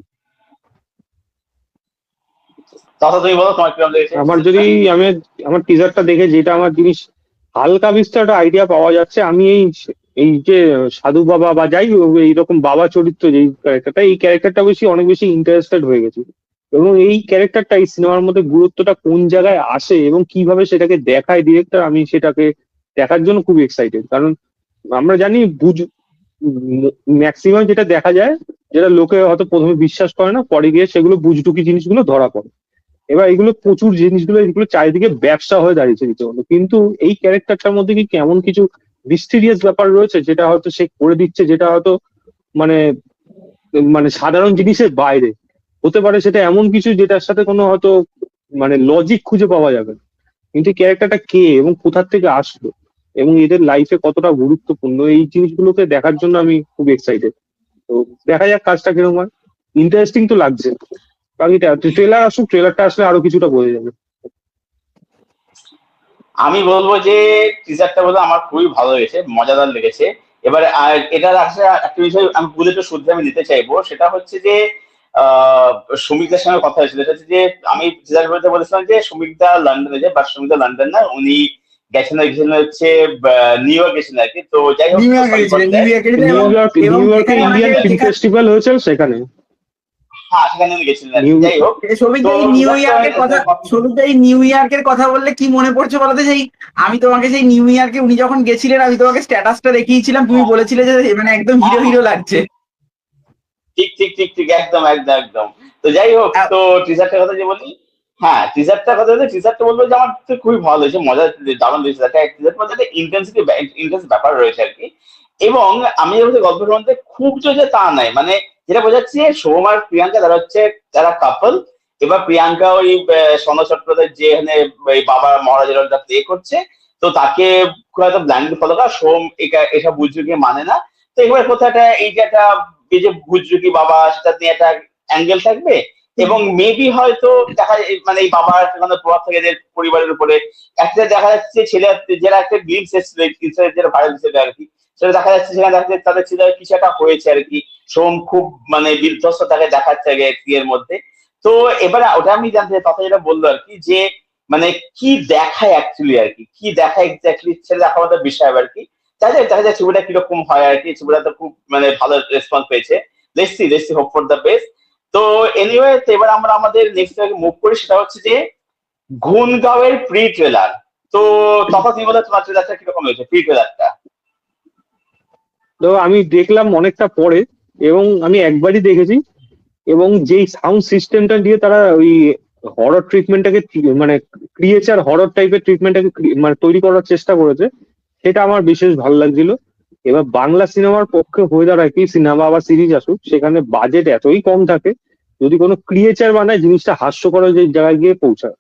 তথা তুমি বলো তোমার কিরকম লেগেছে আমার teaser-টা? যদি আমি আমার টিজারটা দেখে যেটা আমার জিনিস হালকা বিস্তর একটা আইডিয়া পাওয়া যাচ্ছে, আমি এই যে সাধু বাবা বা যাই হোক, এইরকম বাবা চরিত্র যেই ক্যারেক্টারটা, এই ক্যারেক্টারটা অনেক বেশি ইন্টারেস্টেড হয়ে গেছি। এবং এই ক্যারেক্টারটা এই সিনেমার মধ্যে গুরুত্বটা কোন জায়গায় আসে এবং কিভাবে সেটাকে দেখায় ডিরেক্টর, আমি সেটাকে দেখার জন্য খুব এক্সাইটেড। কারণ আমরা জানি ম্যাক্সিমাম যেটা দেখা যায়, যেটা লোকে হয়তো প্রথমে বিশ্বাস করে না, পরে গিয়ে সেগুলো বুঝটুকি জিনিসগুলো ধরা পড়ে। এবার এগুলো প্রচুর জিনিসগুলো, এগুলো চারিদিকে ব্যবসা হয়ে দাঁড়িয়েছে রীতিমতো। কিন্তু এই ক্যারেক্টারটার মধ্যে কি কেমন কিছু মিস্টিরিয়াস ব্যাপার রয়েছে, যেটা হয়তো সে করে দিচ্ছে, যেটা হয়তো মানে মানে সাধারণ জিনিসের বাইরে হতে পারে। সেটা এমন কিছু যেটার সাথে কোনো হয়তো মানে লজিক খুঁজে পাওয়া যাবে না। কিন্তু ক্যারেক্টারটা কে এবং কোথার থেকে আসলো এবং এদের লাইফে কতটা গুরুত্বপূর্ণ, এই জিনিসগুলোকে দেখার জন্য আমি খুব এক্সাইটেড। তো দেখা যাক কাজটা কিরকম হয়। ইন্টারেস্টিং তো লাগছে। বাকিটা ট্রেলার আসুক, ট্রেলারটা আসলে আরো কিছুটা বোঝা যাবে। আমি বলবো যে টিজারটা বলে আমার খুবই ভালো লেগেছে, মজাদার লেগেছে। এবার আর এটার আসলে একটা বিষয় আমি বলে একটু শুদ্ধ আমি দিতে চাইবো, সেটা হচ্ছে যে আহ সুমিকদার সঙ্গে কথা হয়েছিল। এটা হচ্ছে যে আমি টিজার বলতে বলেছিলাম যে সুমিকদা লন্ডনে যায়, বাট সুমিকদা লন্ডন না, উনি গেছেন হচ্ছে নিউ ইয়র্ক গেছেন আর কি। তো যাই হোক, নিউ ইয়র্কে সরি ফর গেছিলেন, দ্যাট। এবং নিউ ইয়র্কে যেখানে ইন্ডিয়ান ফিল্ম ফেস্টিভ্যাল হয়েছিল সেখানে। হ্যাঁ, সেখানে উনি গেছিলেন আর কি। নিউ যাই হোক, তো সৌভিকদা এই নিউ ইয়র্কের কথা বললে কি মনে পড়ছে বলতো, সেই আমি তোমাকে সেই নিউ ইয়র্কে উনি যখন গেছিলেন, আমি তোমাকে স্ট্যাটাসটা দেখিয়েছিলাম, তুমি বলেছিলে যে মানে একদম হিরো হিরো লাগছে। ঠিক ঠিক ঠিক ঠিক, একদম একদম একদম। তো যাই হোক, আ- তো টিজারটার কথা যে বলি, হ্যাঁ টিজারটার কথা বলতে, টিজারটা বলবো যে আমার তো খুবই ভালো হয়েছে, মজা, দারুণ লেগেছে। টিজার মধ্যে একটা ইন্টেন্স ব্যাপার রয়েছে আর কি। এবং আমি যে বলছি গল্পের মধ্যে খুব যে তা নাই, মানে যেটা বোঝাচ্ছে সোম আর প্রিয়াঙ্কা তারা হচ্ছে, তারা কাপল। এবার প্রিয়াঙ্কা ওই সনদ চট্টোপাধ্যায় যে এখানে ওই বাবা মহারাজের রোলটা প্লে করছে, তো তাকে খুব একটা ব্লাইন্ডলি ফলো করা, সোম এসব বুঝুকে মানে না। তো এবার কোথাও একটা এই যে একটা এই যে ভুজরুকি বাবা, সেটা নিয়ে একটা অ্যাঙ্গেল থাকবে। এবং মেবি হয়তো দেখা মানে এই বাবার কোনো প্রভাব থাকে এদের পরিবারের উপরে। একটা দেখা যাচ্ছে ছেলে, যারা একটা গ্লিমস এসেছিল যেটা ভাইরাল হিসেবে আর কি, সেটা দেখা যাচ্ছে, সেখানে দেখা যাচ্ছে তাদের ছেলে কিছু একটা হয়েছে আর কি। সোম খুব মানে বিধ্বস্ত তাকে দেখাচ্ছে আগে এর মধ্যে। তো এবারে ওটা আমি জানতে চাই, কথা যেটা বললো আর কি, যে মানে কি দেখায় অ্যাকচুয়ালি আর কি, কি দেখায় এক্স্যাক্টলি, সেটা দেখা আমাদের বিষয় আর কি। দেখা যায় ছবিটা কিরকম হয় আর কি। ছবিটা তো খুব মানে ভালো রেসপন্স পেয়েছে। Let's see hope for the best. তো এনিওয়ে, তো এবার আমরা আমাদের নেক্সট মুভ করি, সেটা হচ্ছে যে গুনগাঁওয়ের প্রি ট্রেলার। তো তখন তুমি বলে তোমার ট্রেলারটা কিরকম হয়েছে, প্রি ট্রেলারটা? তো আমি দেখলাম অনেকটা পরে, এবং আমি একবারই দেখেছি। এবং যেই সাউন্ড সিস্টেমটা দিয়ে তারা ওই হরর ট্রিটমেন্টটাকে মানে ক্রিয়েচার হরর টাইপের ট্রিটমেন্টটাকে মানে তৈরি করার চেষ্টা করেছে, সেটা আমার বিশেষ ভালো লাগছিল। এবার বাংলা সিনেমার পক্ষে হয়ে দাঁড়ায় কি, সিনেমা বা সিরিজ আসুক, সেখানে বাজেট এতই কম থাকে, যদি কোনো ক্রিয়েচার বানায় জিনিসটা হাস্যকর যে জায়গায় গিয়ে পৌঁছায়।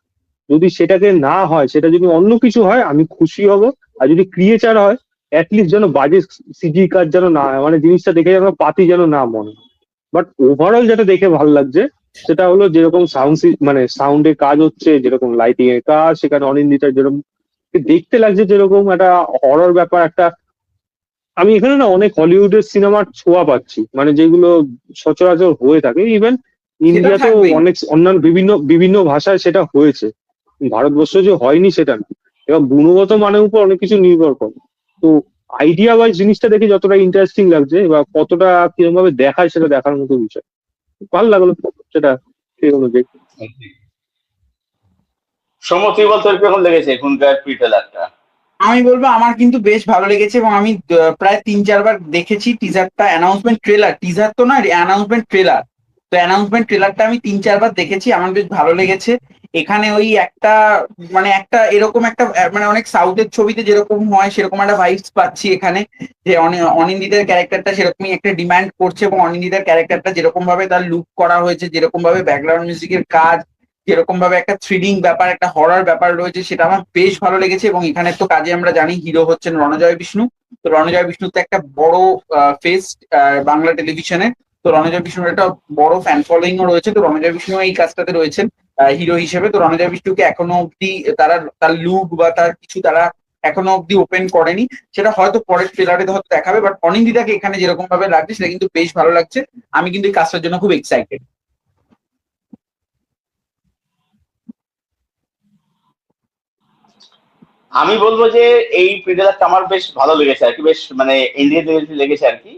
যদি সেটাকে না হয়, সেটা যদি অন্য কিছু হয়, আমি খুশি হব। আর যদি ক্রিয়েচার হয়, অ্যাটলিস্ট যেন বাজে সিজি কাজ যেন না হয়, মানে জিনিসটা দেখে যেন পাতি যেন না মনে হয়। বাট ওভারঅল যেটা দেখে ভালো লাগছে, সেটা হলো যেরকম সাউন্ড মানে সাউন্ডের কাজ হচ্ছে, যেরকম লাইটিং এর কাজ, সেখানে অনিন্দিতার যেরকম দেখতে লাগছে, যেরকম একটা হরর ব্যাপার একটা। আমি এখানে না অনেক হলিউডের সিনেমার ছোঁয়া পাচ্ছি, মানে যেগুলো সচরাচর হয়ে থাকে। ইভেন সেটা ইন্ডিয়াতেও থাকবেই। অনেক অন্যান্য বিভিন্ন বিভিন্ন ভাষায় সেটা হয়েছে। ভারতবর্ষ যে হয়নি সেটা না। এবার গুণগত মানের উপর অনেক কিছু নির্ভর করে। তো আইডিয়া ওয়াইজ জিনিসটা দেখে যতটা ইন্টারেস্টিং লাগছে, এবার কতটা কিরকম ভাবে দেখায় সেটা দেখার মতো বিষয়। ভালো লাগলো সেটা সেই অনুযায়ী। সৌম্য, তুই বল তোর কিরকম লেগেছে এখনকার প্রি ট্রেলারটা? আমি বলবো আমার কিন্তু বেশ ভালো লেগেছে, এবং আমি প্রায় 3-4 বার দেখেছি টিজারটা, অ্যানাউন্সমেন্ট ট্রেলার, টিজার তো না, অ্যানাউন্সমেন্ট ট্রেলার। তো অ্যানাউন্সমেন্ট ট্রেলারটা আমি 3-4 বার দেখেছি, আমার বেশ ভালো লেগেছে। এখানে ওই একটা মানে একটা এরকম একটা মানে অনেক সাউথের ছবিতে যেরকম হয় সেরকম একটা ভাইবস পাচ্ছি এখানে, যে অনিন্দিতার ক্যারেক্টারটা সেরকমই একটা ডিমান্ড করছে, এবং অনিন্দিতার ক্যারেক্টারটা যেরকম ভাবে তার লুক করা হয়েছে, যেরকম ভাবে ব্যাকগ্রাউন্ড মিউজিকের কাজ, যেরকম ভাবে একটা থ্রিলিং ব্যাপার, একটা হরর ব্যাপার রয়েছে, সেটা আমার বেশ ভালো লেগেছে। এবং এখানে তো কাজে আমরা জানি হিরো হচ্ছেন রণজয় বিষ্ণু। তো রণজয় বিষ্ণু তো একটা বড় ফেস বাংলা টেলিভিশনে। তো রণজয় বিষ্ণুর একটা বড় ফ্যান ফলোইং ও রয়েছে, তো রণজয় বিষ্ণু এই কাজটাতে রয়েছেন। হিরো হিসেবে। তো রণজয় বিষ্ণুকে এখনো অব্দি তারা তার লুক বা তার কিছু তারা এখনো অব্দি ওপেন করেনি, সেটা হয়তো পরের ট্রেলারে হয়তো দেখাবে। বাট অনিন্দিতাকে এখানে যেরকম ভাবে লাগছে সেটা কিন্তু বেশ ভালো লাগছে। আমি কিন্তু এই কাজটার জন্য খুব এক্সাইটেড। আমি বলবো যে এই ট্রেলারটা আমার বেশ ভালো লেগেছে আর কি, বেশ মানে ইন্ডিয়ান লেগেছে আর কি।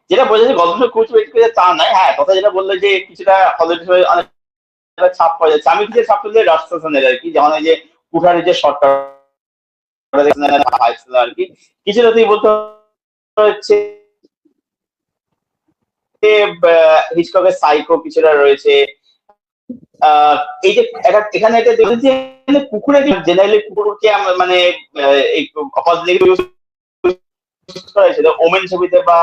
যেটা বোঝা যায় গল্প খুব তা নয়, হ্যাঁ কথা যেটা বললো যে কিছুটা হলিউড অনেক ছাপ পাওয়া যাচ্ছে। আমি কিছু ছাপ পেলে রাজস্থানের আর কি, যেমন ওই যে কুঠারের যে শর্টটা আর কি, কিছুটা তুই বলতে হচ্ছে হিচককের সাইকো কিছুটা রয়েছে। এই যে এখানে একটা দেখেন যে কুকুরে জেনারেলি কুকুরকে মানে এই ওমেন ছবিতে বা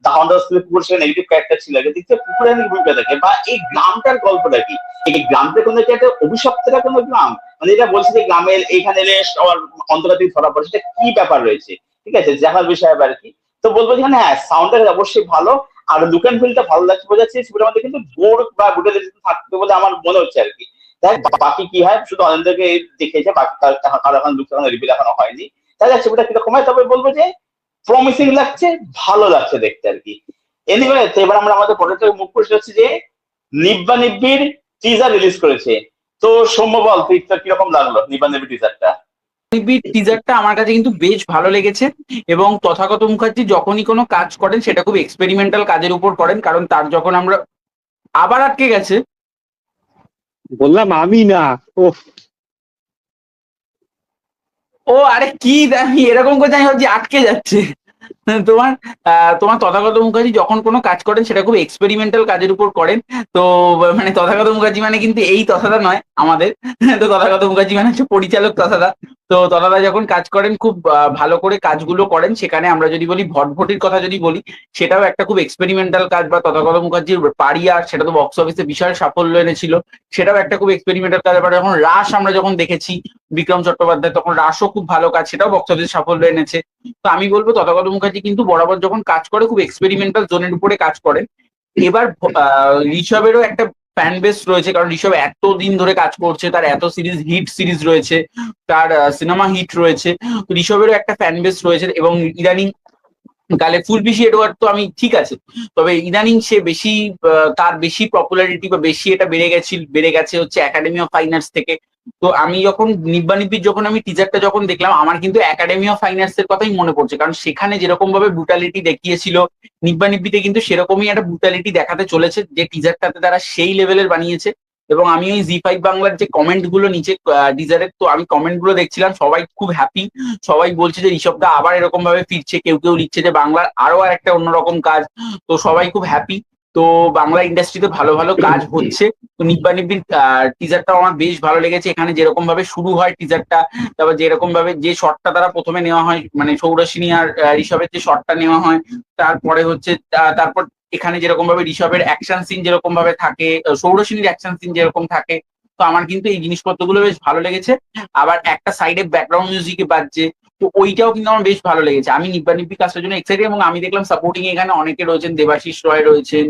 দা হান্টার কুকুর সে নেগেটিভ ক্যারেক্টার ছিল, দেখতে কুকুরের ভূমিকা থাকে। বা এই গ্রামটার গল্পটা কি, এই গ্রামটা কোনো একটা অভিশপ্তটা কোনো গ্রাম, মানে এটা বলছে যে গ্রামের এইখানে এলে সবার অন্তর্গত ধরা পড়ে, সেটা কি ব্যাপার রয়েছে, ঠিক আছে দেখার বিষয় আর কি। তো বলবো যে হ্যাঁ সাউন্ডটা অবশ্যই ভালো, আর লুক অ্যান্ড ফিলটা ভালো লাগছে, বোঝাচ্ছে ছবিটার মধ্যে কিন্তু বোর বা ব্রুটালিটি থাকবে বলে আমার মনে হচ্ছে আর কি। দেখ বাকি কি হয়, শুধু অনিন্দকে দেখিয়েছে, বাকি কারো এখন লুক এখন রিভিল এখনো হয়নি। তাই ছবিটা কিরকম হয়, তবে বলবো যে প্রমিসিং লাগছে, ভালো লাগছে দেখতে আর কি। এনিওয়ে, তো এবার আমরা আমাদের পরের মুখ করে হচ্ছে যে নিব্বা নিব্বির টিজার রিলিজ করেছে। তো সৌম্য বল তুই কিরকম লাগলো নিব্বা নিব্বির টিজারটা? টিজারটা আমার কাছে কিন্তু বেশ ভালো লেগেছে, এবং তথাগত মুখার্জি যখনই কোনো কাজ করেন সেটা খুব এক্সপেরিমেন্টাল কাজের উপর করেন। কারণ তার যখন আমরা আবার আটকে গেছে, বললাম আমি না। ও ও আরে কি আমি এরকম করে জানি ভাবছি আটকে যাচ্ছে। তোমার তোমার তথাগত মুখার্জি যখন কোনো কাজ করেন সেটা খুব এক্সপেরিমেন্টাল কাজের উপর করেন। তো মানে তথাগত মুখার্জি মানে কিন্তু এই তথাদা নয় আমাদের। তো তথাগত মুখার্জি মানে হচ্ছে পরিচালক তথাদা। তো তথাদা যখন কাজ করেন খুব ভালো করে কাজগুলো করেন। সেখানে আমরা যদি বলি ভটভটির কথা যদি বলি, সেটাও একটা খুব এক্সপেরিমেন্টাল কাজ। বা তথাগত মুখার্জির পারিয়া, সেটা তো বক্স অফিসে বিশাল সাফল্য এনেছিল, সেটাও একটা খুব এক্সপেরিমেন্টাল কাজ। এবার যখন রাস আমরা যখন দেখেছি বিক্রম চট্টোপাধ্যায়, তখন রাসও খুব ভালো কাজ, সেটাও বক্স অফিসে সাফল্য এনেছে। তো আমি বলবো তথাগত মুখার্জি কিন্তু বরাবর যখন কাজ করে খুব এক্সপেরিমেন্টাল জোনের উপরে কাজ করেন। এবার ঋষভেরও একটা ফ্যান বেস রয়েছে, কারণ ঋষভ এতদিন ধরে কাজ করছে, তার এত সিরিজ হিট সিরিজ রয়েছে, তার সিনেমা হিট রয়েছে। তো ঋষভেরও একটা ফ্যান বেস রয়েছে। এবং ইদানিং কালে ফুলবিশি এডওয়ার্ড তো আমি ঠিক আছে, তবে ইদানিং সে বেশি তার বেশি পপুলারিটি বা বেশি এটা বেড়ে গেছে হচ্ছে একাডেমি অফ ফাইন আর্টস থেকে। তো আমি যখন নিব্বা নিব্বির যখন আমি টিজারটা যখন দেখলাম, আমার কিন্তু একাডেমি অফ ফাইন আর্টস এর কথাই মনে পড়ছে। কারণ সেখানে যেরকম ভাবে ব্রুটালিটি দেখিয়েছিল, নিব্বা নিব্বিতে কিন্তু সেরকমই একটা ব্রুটালিটি দেখাতে চলেছে, যে টিজারটাতে তারা সেই লেভেলের বানিয়েছে। এবং আমি ওই জি5 বাংলার যে কমেন্ট গুলো নিচে টিজারের, তো আমি কমেন্ট গুলো দেখছিলাম, সবাই খুব হ্যাপি। সবাই বলছে যে ঋষভদা আবার এরকম ভাবে ফিরছে, কেউ কেউ লিখছে যে বাংলার আরো আর একটা অন্যরকম কাজ। তো সবাই খুব হ্যাপি। তো বাংলা ইন্ডাস্ট্রিতে ভালো ভালো কাজ হচ্ছে। তো নিব্বা নিব্বির টিজারটাও আমার বেশ ভালো লেগেছে। এখানে যেরকম ভাবে শুরু হয় টিজারটা, তারপর যেরকম ভাবে যে শটটা তারা প্রথমে নেওয়া হয়, মানে সৌরসিনী আর ঋষভের যে শটটা নেওয়া হয়, তারপরে হচ্ছে তারপর এখানে যেরকম ভাবে ঋষভের অ্যাকশন সিন যেরকম ভাবে থাকে, সৌরসিনীর অ্যাকশন সিন যেরকম থাকে। তো আমার কিন্তু এই জিনিসপত্রগুলো বেশ ভালো লেগেছে। আবার একটা সাইডে ব্যাকগ্রাউন্ড মিউজিক বাজছে, তো ওইটাও কিন্তু আমার বেশ ভালো লেগেছে। আমি নিব্বা নিব্বি কাজটার জন্য এক্সাইটেড। এবং আমি দেখলাম সাপোর্টিং এখানে অনেকে রয়েছেন, দেবাশিস রয় রয়েছেন,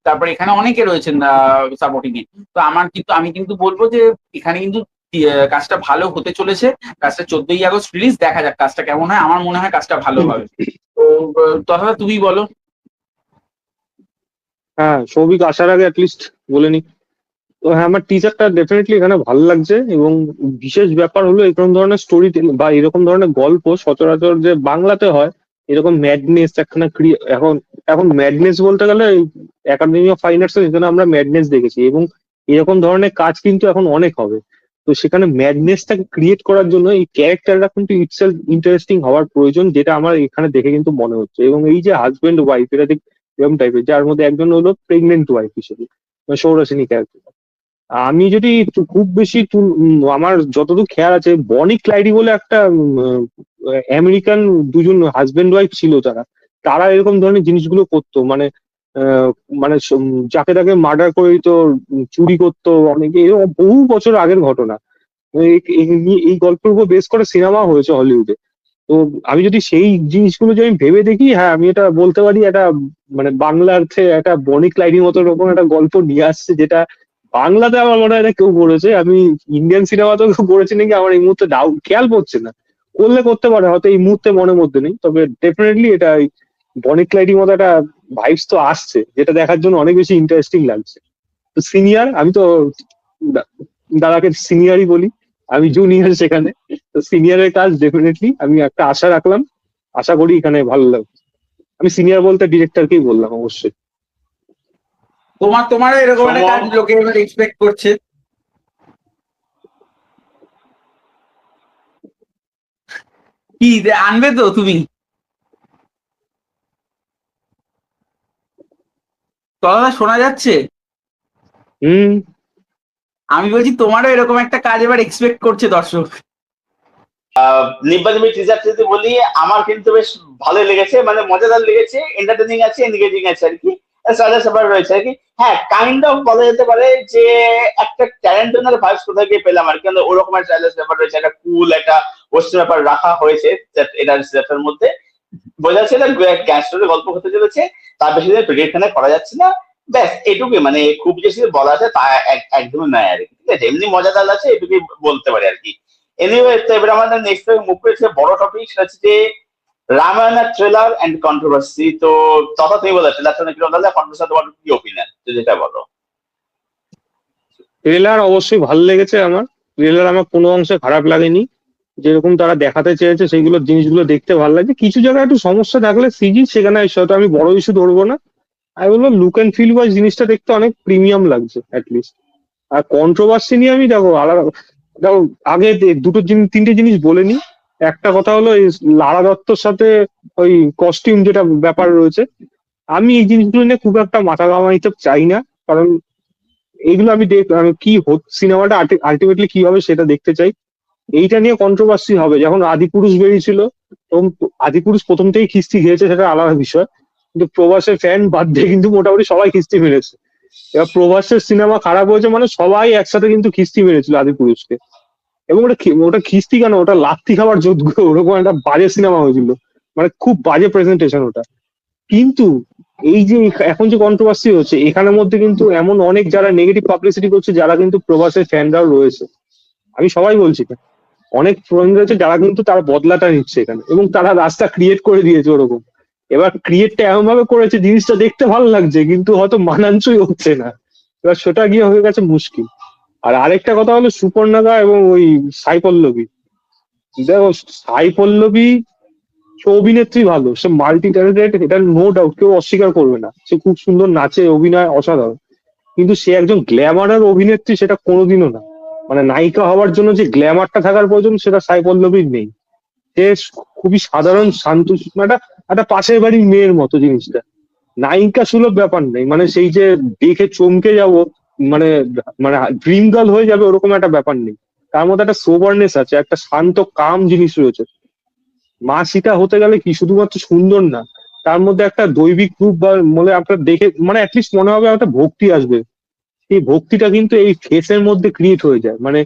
তারপর এখানে অনেকে রয়েছেন সাপোর্টিং এ। তো আমি কিন্তু বলবো যে এখানে কিন্তু কাজটা ভালো হতে চলেছে। কাজটা 14ই আগস্ট রিলিজ, দেখা যাক কাজটা কেমন হয়। আমার মনে হয় কাজটা ভালো হবে। তো তথা তুমি বলো। হ্যাঁ, সৌভিক আসার আগে অ্যাটলিস্ট বলে নি। তো হ্যাঁ, আমার টিচারটা ডেফিনেটলি এখানে ভালো লাগছে। এবং বিশেষ ব্যাপার হলো এরকম ধরনের স্টোরি বা এরকম ধরনের গল্প সচরাচর যে বাংলাতে হয়, এরকম ম্যাডনেস একখানা এখন এখন ম্যাডনেস বলতে গেলে একাডেমি অফ ফাইন আর্টস এখানে আমরা ম্যাডনেস দেখেছি, এবং এরকম ধরনের কাজ কিন্তু এখন অনেক হবে। তো সেখানে ম্যাডনেসটাকে ক্রিয়েট করার জন্য এই ক্যারেক্টারটা কিন্তু ইটসেলফ ইন্টারেস্টিং হওয়ার প্রয়োজন, যেটা আমার এখানে দেখে কিন্তু মনে হচ্ছে। এবং এই যে হাজবেন্ড ওয়াইফ, এটা ঠিক এরকম টাইপের, যার মধ্যে একজন হলো প্রেগনেন্ট ওয়াইফ হিসেবে, সৌরাসিনী ক্যারেক্টার। আমি যদি খুব বেশি আমার যতদূর খেয়াল আছে, বনি ক্লাইডি বলে একটা আমেরিকান দুজন হাজবেন্ড ওয়াইফ ছিল, তারা তারা এরকম ধরনের জিনিসগুলো করতো। মানে আহ, মানে যাকে তাকে মার্ডার করে দিত, চুরি করতো অনেকে, এরকম বহু বছর আগের ঘটনা। এই গল্পের উপর বেস করে সিনেমা হয়েছে হলিউডে। তো আমি যদি সেই জিনিসগুলো যদি আমি ভেবে দেখি, হ্যাঁ আমি এটা বলতে পারি, একটা মানে বাংলার একটা বনি ক্লাইডির মতো এরকম একটা গল্প নিয়ে আসছে, যেটা বাংলাতে আমার মনে হয় না কেউ করেছে, আমি ইন্ডিয়ান সিনেমাতেও কেউ করেছে নাকি আমার এই মুহূর্তে ডাউট, খেয়াল পড়ছে না। করলে করতে পারে, হয়তো এই মুহূর্তে মনের মধ্যে নেই, তবে ডেফিনেটলি এটা বনি ক্লাইডির মতো একটা ভাইবস তো আসছে, যেটা দেখার জন্য অনেক বেশি ইন্টারেস্টিং লাগছে। তো সিনিয়র, আমি তো দা- দাদাকে সিনিয়রই বলি, আমি জুনিয়র সেখানে। তো সিনিয়রের কাজ ডেফিনেটলি আমি একটা আশা রাখলাম, আশা করি এখানে ভালো লাগবে। আমি সিনিয়র বলতে ডিরেক্টরকেই বললাম অবশ্যই। তোমারও এরকম একটা কাজ সমম, লোকে এবার এক্সপেক্ট করছে। কি আনবে তো তুমি? কথা শোনা যাচ্ছে? হুম। আমি বলছি তোমারও এরকম একটা কাজ এবার এক্সপেক্ট করছে দর্শক। নিব্বা নিব্বি টিজার যদি বলি, আমার কিন্তু বেশ ভালোই লেগেছে, মানে মজাদার লেগেছে, এন্টারটেনিং আছে, এনগেজিং আছে আর কি, সাজা সাবার রয়েছে আর কি। হ্যাঁ, কাইন্ড অফ বলা যেতে পারে যে একটা ট্যারেন্টিনোর ভাইবস কোথায় গিয়ে পেলাম আর কি, মানে ওরকম একটা ট্রাইলার ব্যাপার রয়েছে, একটা কুল একটা ওয়েস্টার্ন ব্যাপার রাখা হয়েছে এটার মধ্যে। বোঝা যাচ্ছে না গ্যাংস্টারের গল্প হতে চলেছে, তার বেশি দিন প্রেডিক্ট করা যাচ্ছে না। ব্যাস এটুকুই, মানে খুব বেশি বলা আছে তা একদমই নয় আর কি, ঠিক আছে, এমনি মজাদার আছে এটুকুই বলতে পারি আর কি। এনিওয়ে, তো এবার আমাদের নেক্সট মুভ করেছে বড় টপিক, সেটা হচ্ছে যে রামায়ণের ট্রেলার এন্ড কন্ট্রোভার্সি। তো তথা তুমি বলো ট্রেলারটা নাকি কন্ট্রোভার্সি, তোমার কি ওপিনিয়ন, তো যেটা বলো। ট্রেলার অবশ্যই ভালো লেগেছে আমার। ট্রেলার আমার কোনো অংশে খারাপ লাগেনি, যেরকম তারা দেখাতে চেয়েছে সেইগুলো জিনিসগুলো দেখতে ভালো লাগছে। কিছু জায়গায় একটু সমস্যা থাকলে সিজি, সেখানে সেটা আমি বড় ইস্যু ধরবো না। আমি বলবো লুক অ্যান্ড ফিল ওয়াইজ জিনিসটা দেখতে অনেক প্রিমিয়াম লাগছে অ্যাটলিস্ট। আর কন্ট্রোভার্সি নিয়ে আমি দেখো আলাদা, দেখো আগে দুটো জিনিস তিনটে জিনিস বলে নি। একটা কথা হলো এই লারা দত্তর সাথে ওই কস্টিউম যেটা ব্যাপার রয়েছে, আমি এই জিনিসগুলো নিয়ে খুব একটা মাথা ঘামাইতে চাই না, কারণ এইগুলো আমি কি সিনেমাটা আলটিমেটলি কি হবে সেটা দেখতে চাই। এইটা নিয়ে কন্ট্রোভার্সি হবে, যখন আদিপুরুষ বেরিয়েছিল তখন আদিপুরুষ প্রথম থেকেই খিস্তি খেয়েছে, সেটা আলাদা বিষয়, কিন্তু প্রভাসের ফ্যান বাদ দিয়ে কিন্তু মোটামুটি সবাই খিস্তি মেরেছে। এবার প্রভাসের সিনেমা খারাপ হয়েছে মানে সবাই একসাথে কিন্তু খিস্তি মেরেছিল আদিপুরুষকে। এবং ওটা খিস্তি কেন, ওটা লাথি খাবার যোগ্য, ওরকম একটা বাজে সিনেমা হয়েছিল, মানে খুব বাজে প্রেজেন্টেশন ওটা। কিন্তু এই যে এখন যে কন্ট্রোভার্সি হচ্ছে এখানের মধ্যে কিন্তু এমন অনেক যারা নেগেটিভ পাবলিসিটি করছে, যারা কিন্তু প্রভাসের ফ্যানরাও রয়েছে। আমি সবাই বলছি না, অনেক ফ্রেন্ড রয়েছে যারা কিন্তু তার বদলাটা নিচ্ছে এখানে, এবং তারা রাস্তা ক্রিয়েট করে দিয়েছে ওরকম। এবার ক্রিয়েটটা এমন ভাবে করেছে জিনিসটা দেখতে ভালো লাগছে, কিন্তু হয়তো মানানসই হচ্ছে না। এবার সেটা গিয়ে হয়ে গেছে মুশকিল। আর আরেকটা কথা হলো সুপর্ণাদা এবং ওই সাই পল্লবী। দেখো, সাই পল্লবী সে অভিনেত্রী ভালো, সে মাল্টি ট্যালেন্টেড, এটা নো ডাউট, কেউ অস্বীকার করবে না, সে খুব সুন্দর নাচে, অভিনয় অসাধারণ। কিন্তু সে একজন গ্ল্যামারের অভিনেত্রী সেটা কোনোদিনও না। মানে নায়িকা হওয়ার জন্য যে গ্ল্যামারটা থাকার প্রয়োজন সেটা সাই পল্লবীর নেই। সে খুবই সাধারণ শান্ত, একটা একটা পাশের বাড়ির মেয়ের মতো জিনিসটা। নায়িকা সুলভ ব্যাপার নেই, মানে সেই যে দেখে চমকে যাব, মানে মানে ড্রিম গার্ল হয়ে যাবে ওরকম একটা ব্যাপার নেই। তার মধ্যে একটা সোবারনেস আছে, একটা শান্ত কাম জিনিস রয়েছে। মা সীতা হতে গেলে কি শুধুমাত্র সুন্দর না, তার মধ্যে একটা দৈবিক রূপ বা মনে আপনার দেখে মানে অ্যাটলিস্ট মনে হবে একটা ভক্তি আসবে। এই ভক্তিটা কিন্তু এই ফেসের মধ্যে ক্রিয়েট হয়ে যায়, মানে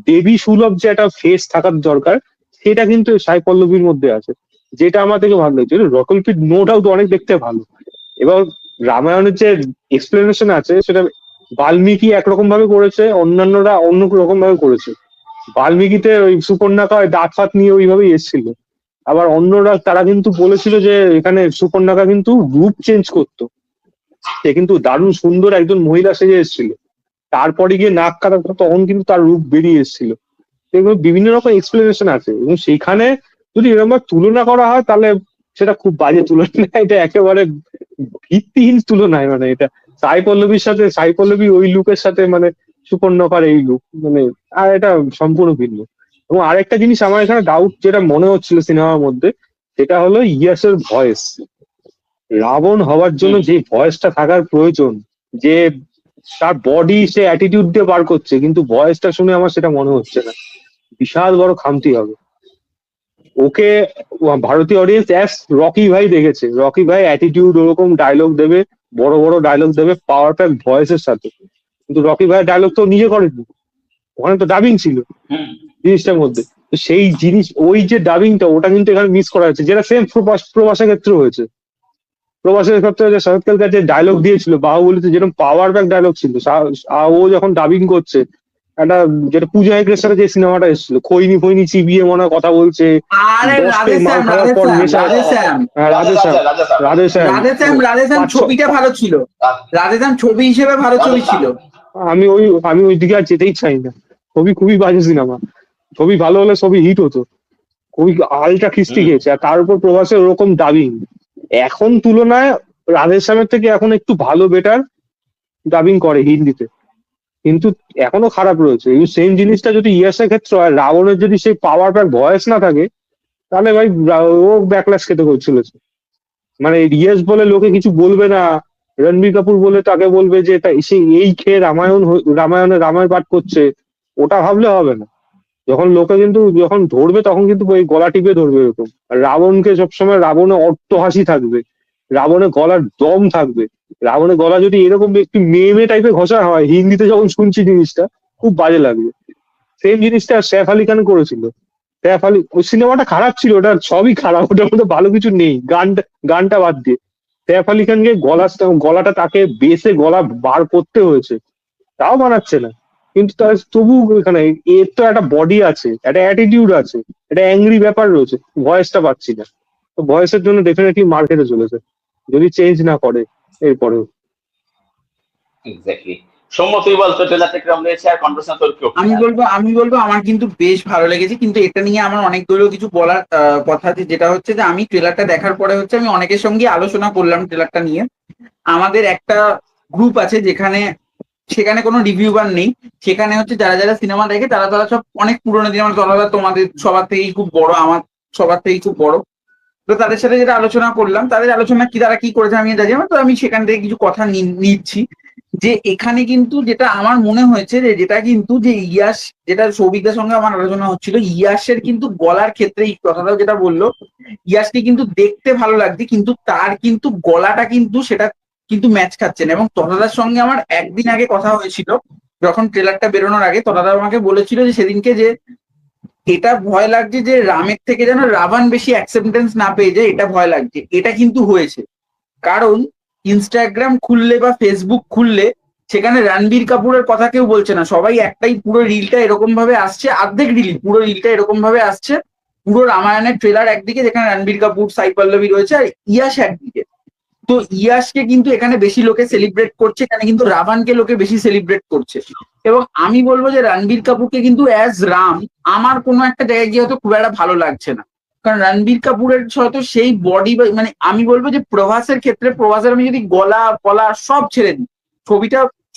দেবী সুলভ যে একটা ফেস থাকার দরকার, সেটা কিন্তু সাই পল্লবীর মধ্যে আছে, যেটা আমার থেকে ভালো লাগছে। রকলপিট নো ডাউট অনেক দেখতে ভালো। এবার রামায়ণের যে এক্সপ্লেনেশন আছে সেটা বাল্মীকি একরকম ভাবে করেছে, অন্যান্যরা অন্য রকম ভাবে করেছে। বাল্মীকিতে ওই সুকন্যাকা দাঁত ফাত নিয়ে ওইভাবেই এসেছিল। আবার অন্যরা তারা কিন্তু বলেছিল যে এখানে সুকন্যাকা কিন্তু রূপ চেঞ্জ করতো, সে কিন্তু দারুণ সুন্দর একজন মহিলা সেজে এসেছিল, তারপরে গিয়ে নাক কাটা, তখন কিন্তু তার রূপ বেরিয়ে এসেছিল। এগুলো বিভিন্ন রকম এক্সপ্লেনেশন আছে, এবং সেইখানে যদি এরকম তুলনা করা হয় তাহলে সেটা খুব বাজে তুলনা, এটা একেবারে ভিত্তিহীন তুলনায়, মানে এটা সাই পল্লবীর সাথে, সাই পল্লবী ওই লুকের সাথে মানে সুপর্ণকার এই লুক, মানে আর এটা সম্পূর্ণ ভিন্ন। এবং আরেকটা জিনিস আমার এখানে ডাউট যেটা মনে হচ্ছিল সিনেমার মধ্যে, সেটা হলো ইয়াসের ভয়েস। রাবণ হওয়ার জন্য যে ভয়েসটা থাকার প্রয়োজন, যে তার বডি সে অ্যাটিটিউড দিয়ে বার করছে, কিন্তু ভয়েসটা শুনে আমার সেটা মনে হচ্ছে না। বিশাল বড় খামতি হবে ওকে। ভারতীয় অডিয়েন্স অ্যাস রকি ভাই দেখেছে, রকি ভাই অ্যাটিটিউড ওরকম ডায়লগ দেবে, বড় বড় ডায়লগ দেবে পাওয়ার প্যাক ভয়েসের সাথে, কিন্তু রকি ভাইয়ের ডায়লগ তো নিজে করেনি, ওখানে তো ডাবিং ছিল জিনিসটার মধ্যে। তো সেই জিনিস, ওই যে ডাবিংটা, ওটা কিন্তু এখানে মিস করা হয়েছে, যেটা সেম প্রবাসের ক্ষেত্রে হয়েছে। প্রভাসের ক্ষেত্রে যে শাহরুখ খানের কাছে ডায়লগ দিয়েছিল বাহুবলীতে, যেরকম পাওয়ার ব্যাক ডায়লগ ছিল, ও যখন ডাবিং করছে একটা, যেটা পূজা হেগড়ের যে সিনেমাটা এসেছিল, খৈনি ফৈনি চিবিয়ে মনে হয় কথা বলছে, আরে 10 রাধে পেগ মাল শ্যাম, খাওয়ার রাধে পর শ্যাম, নেশা। রাধে শ্যাম, হ্যাঁ, রাধেশ্যাম, রাধেশ্যাম রাধে শ্যাম 500 ছবিটা ভালো ছিল। রাধে শ্যাম ছবি হিসেবে ভালো ছবি ছিল। আমি ওই দিকে আর যেতেই চাই না। ছবি খুবই বাজে সিনেমা। ছবি ভালো হলে ছবি হিট হতো। খুবই আলটা খিস্তি খেয়েছে, আর তার উপর প্রভাসের ওরকম ডাবিং। এখন তুলনায় রাধেশ্যামের থেকে এখন একটু ভালো বেটার ডাবিং করে হিন্দিতে, কিন্তু এখনো খারাপ রয়েছে। এই সেম জিনিসটা যদি ইয়াসের ক্ষেত্রে হয়, রাবণের যদি সেই পাওয়ার প্যাক ভয়েস না থাকে, তাহলে ভাই ও ব্যাকল্যাশ খেতে চলেছে। মানে ইয়েস বলে লোকে কিছু বলবে না, রণবীর কাপুর বলে তাকে বলবে যে সে এই খেয়ে রামায়ণে রামায়ণ পাঠ করছে, ওটা ভাবলে হবে না। যখন লোকে কিন্তু যখন ধরবে তখন কিন্তু ওই গলা টিপে ধরবে এরকম। আর রাবণকে সবসময় রাবণে অট্ট হাসি থাকবে, রাবণের গলার দম থাকবে। রাবণের গলা যদি এরকম একটু মেয়ে মেয়ে টাইপের ঘষা হয়, হিন্দিতে যখন শুনছি জিনিসটা খুব বাজে লাগবে। সেম জিনিসটা সैफ আলি খান করেছিল। সैफ আলি, ওই সিনেমাটা খারাপ ছিল, ওটা সবই খারাপ, ওটার মধ্যে ভালো কিছু নেই, গানটা বাদ দিয়ে। সैफ আলি খানকে গলাটা তাকে বেসে গলা বার করতে হয়েছে, তাও বানাচ্ছে না। কিন্তু তার তবু এখানে এর তো একটা বডি আছে, একটা অ্যাটিটিউড আছে, একটা অ্যাংরি ব্যাপার রয়েছে, ভয়েসটা পাচ্ছি না। তো ভয়েসের জন্য ডেফিনেটলি মার্কেটে চলেছে, যদি চেঞ্জ না করে এরপরেও। এক্স্যাক্টলি। সৌম্য, তুই বল তো ট্রেলারটা কিরকম লেগেছে, আর কনভার্সেশন তোর কি opinion? আমি বলবো আমার কিন্তু বেশ ভালো লেগেছে, কিন্তু এটা নিয়ে আমার অনেকগুলো কিছু বলার কথা আছে। যেটা হচ্ছে যে আমি ট্রেলারটা দেখার পরে হচ্ছে আমি অনেকের সঙ্গে আলোচনা করলাম ট্রেলারটা নিয়ে। আমাদের একটা গ্রুপ আছে সেখানে কোনো রিভিউয়ার নেই। সেখানে হচ্ছে যারা যারা সিনেমা দেখে তারা তারা সব অনেক পুরোনো দিন, আমার দাদা তোমাদের সবার থেকেই খুব বড়, আমার সবার থেকেই খুব বড়। তো তাদের সাথে যেটা আলোচনা করলাম, তাদের আলোচনা কি তারা কি করেছে আমি জানি না, তো আমি সেখান থেকে কিছু কথা নিচ্ছি। যে এখানে কিন্তু যেটা আমার মনে হয়েছে যে যেটা কিন্তু যে ইয়াস, যেটা সৌভিকদের সঙ্গে আমার আলোচনা হচ্ছিল, ইয়াসের কিন্তু গলার ক্ষেত্রে এই কথাটাও যেটা বললো, ইয়াসকে কিন্তু দেখতে ভালো লাগছে, কিন্তু তার কিন্তু গলাটা কিন্তু সেটা কিন্তু ম্যাচ খাচ্ছে না। এবং তথাদার সঙ্গে আমার একদিন আগে কথা হয়েছিল, যখন ট্রেলারটা বেরোনোর আগে তথাদা আমাকে বলেছিল যে সেদিনকে যে এটা ভয় লাগছে যে রামের থেকে যেন রাবণ বেশি অ্যাকসেপ্টেন্স না পেয়ে যায়, এটা ভয় লাগছে। এটা কিন্তু হয়েছে, কারণ ইনস্টাগ্রাম খুললে বা ফেসবুক খুললে সেখানে রণবীর কাপুরের কথা কেউ বলছে না, সবাই একটাই, পুরো রিলটা এরকম ভাবে আসছে, অর্ধেক রিল পুরো রিলটা এরকম ভাবে আসছে, পুরো রামায়ণের ট্রেলার একদিকে যেখানে রণবীর কাপুর সাই পল্লবী রয়েছে, আর ইয়াশ একদিকে। তো ইয়াশকে কিন্তু এখানে বেশি লোকে সেলিব্রেট করছে, এখানে কিন্তু রাভানকে লোকে বেশি সেলিব্রেট করছে। এবং আমি বলবো যে রণবীর কাপুরকে কিন্তু অ্যাজ রাম আমার কোনো একটা জায়গায় গিয়ে হয়তো খুব একটা ভালো লাগছে না, কারণ রণবীর কাপুরের হয়তো সেই বডি, মানে আমি বলবো যে প্রভাসের ক্ষেত্রে, প্রভাসের আমি যদি গলা ফলা সব ছেড়ে দিই,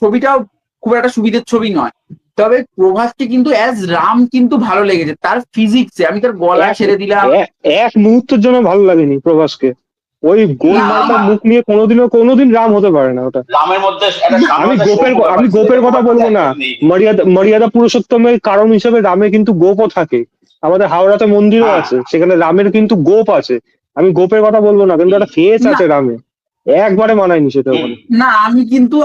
ছবিটাও খুব একটা সুবিধের ছবি নয়, তবে প্রভাসকে কিন্তু অ্যাজ রাম কিন্তু ভালো লেগেছে তার ফিজিক্সে। আমি তার গলা ছেড়ে দিলাম, এক মুহূর্তের জন্য ভালো লাগেনি প্রভাসকে। ওই গোল মার্কা মুখ নিয়ে কোনোদিন রাম হতে পারে না ওটা। রামের মধ্যে একটা আমি গোপের কথা বলবো না, মর্যাদা পুরুষোত্তমের কারণ হিসেবে রামে কিন্তু গোপও থাকে। আমাদের হাওড়াতে মন্দিরও আছে, সেখানে রামের কিন্তু গোপ আছে। আমি গোপের কথা বলবো না, কিন্তু একটা ফেস আছে রামে, একবারে মানায়নি সেটা ওখানে। না আমি কিন্তু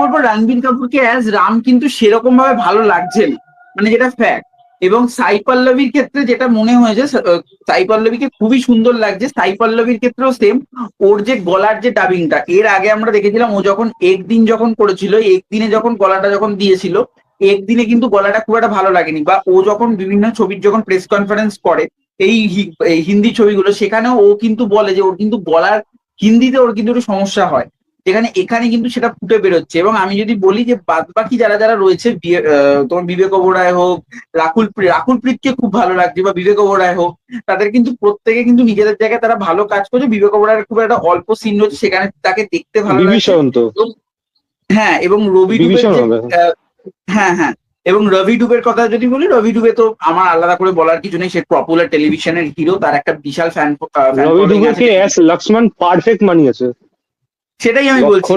বলবো রণবীর কাপুরকে অ্যাজ রাম কিন্তু সেরকম ভাবে ভালো লাগছে না, মানে যেটা ফ্যাক্ট। এবং সাই পল্লবীর ক্ষেত্রে যেটা মনে হয়েছে, সাই পল্লবীকে খুবই সুন্দর লাগছে। সাই পল্লবীর ক্ষেত্রেও সেম, ওর যে গলার যে ডাবিংটা, এর আগে আমরা দেখেছিলাম ও যখন একদিন যখন করেছিল, একদিনে যখন গলাটা যখন দিয়েছিল, একদিনে কিন্তু গলাটা খুব একটা ভালো লাগেনি। বা ও যখন বিভিন্ন ছবির যখন প্রেস কনফারেন্স করে এই হিন্দি ছবিগুলো, সেখানেও ও কিন্তু বলে যে ওর কিন্তু গলার, হিন্দিতে ওর কিন্তু একটু সমস্যা হয়, যেখানে এখানে কিন্তু সেটা ফুটে বেরোচ্ছে। এবং আমি যদি বলি যে বাদ বাকি যারা যারা রয়েছে, তোমার বিবেক ওবেরয় হোক, রাকুল প্রীতকে খুব ভালো লাগছে, বা বিবেক ওবেরয় হোক, তাদের কিন্তু প্রত্যেকে কিন্তু নিজেদের জায়গায় তারা ভালো কাজ করছে। বিবেক ওবেরয়ের খুব একটা অল্প সিন রয়েছে, সেখানে তাকে দেখতে ভালো লাগছে। হ্যাঁ, এবং রবি ডুবের হ্যাঁ হ্যাঁ, এবং রবি ডুবের কথা যদি বলি, রবি ডুবে তো আমার আলাদা করে বলার কিছু নেই, সে পপুলার টেলিভিশনের হিরো, তার একটা বিশাল ফ্যান রবি ডুবেকে এস লক্ষ্মণ পারফেক্ট মানিয়েছে, সেটাই আমি বলছি,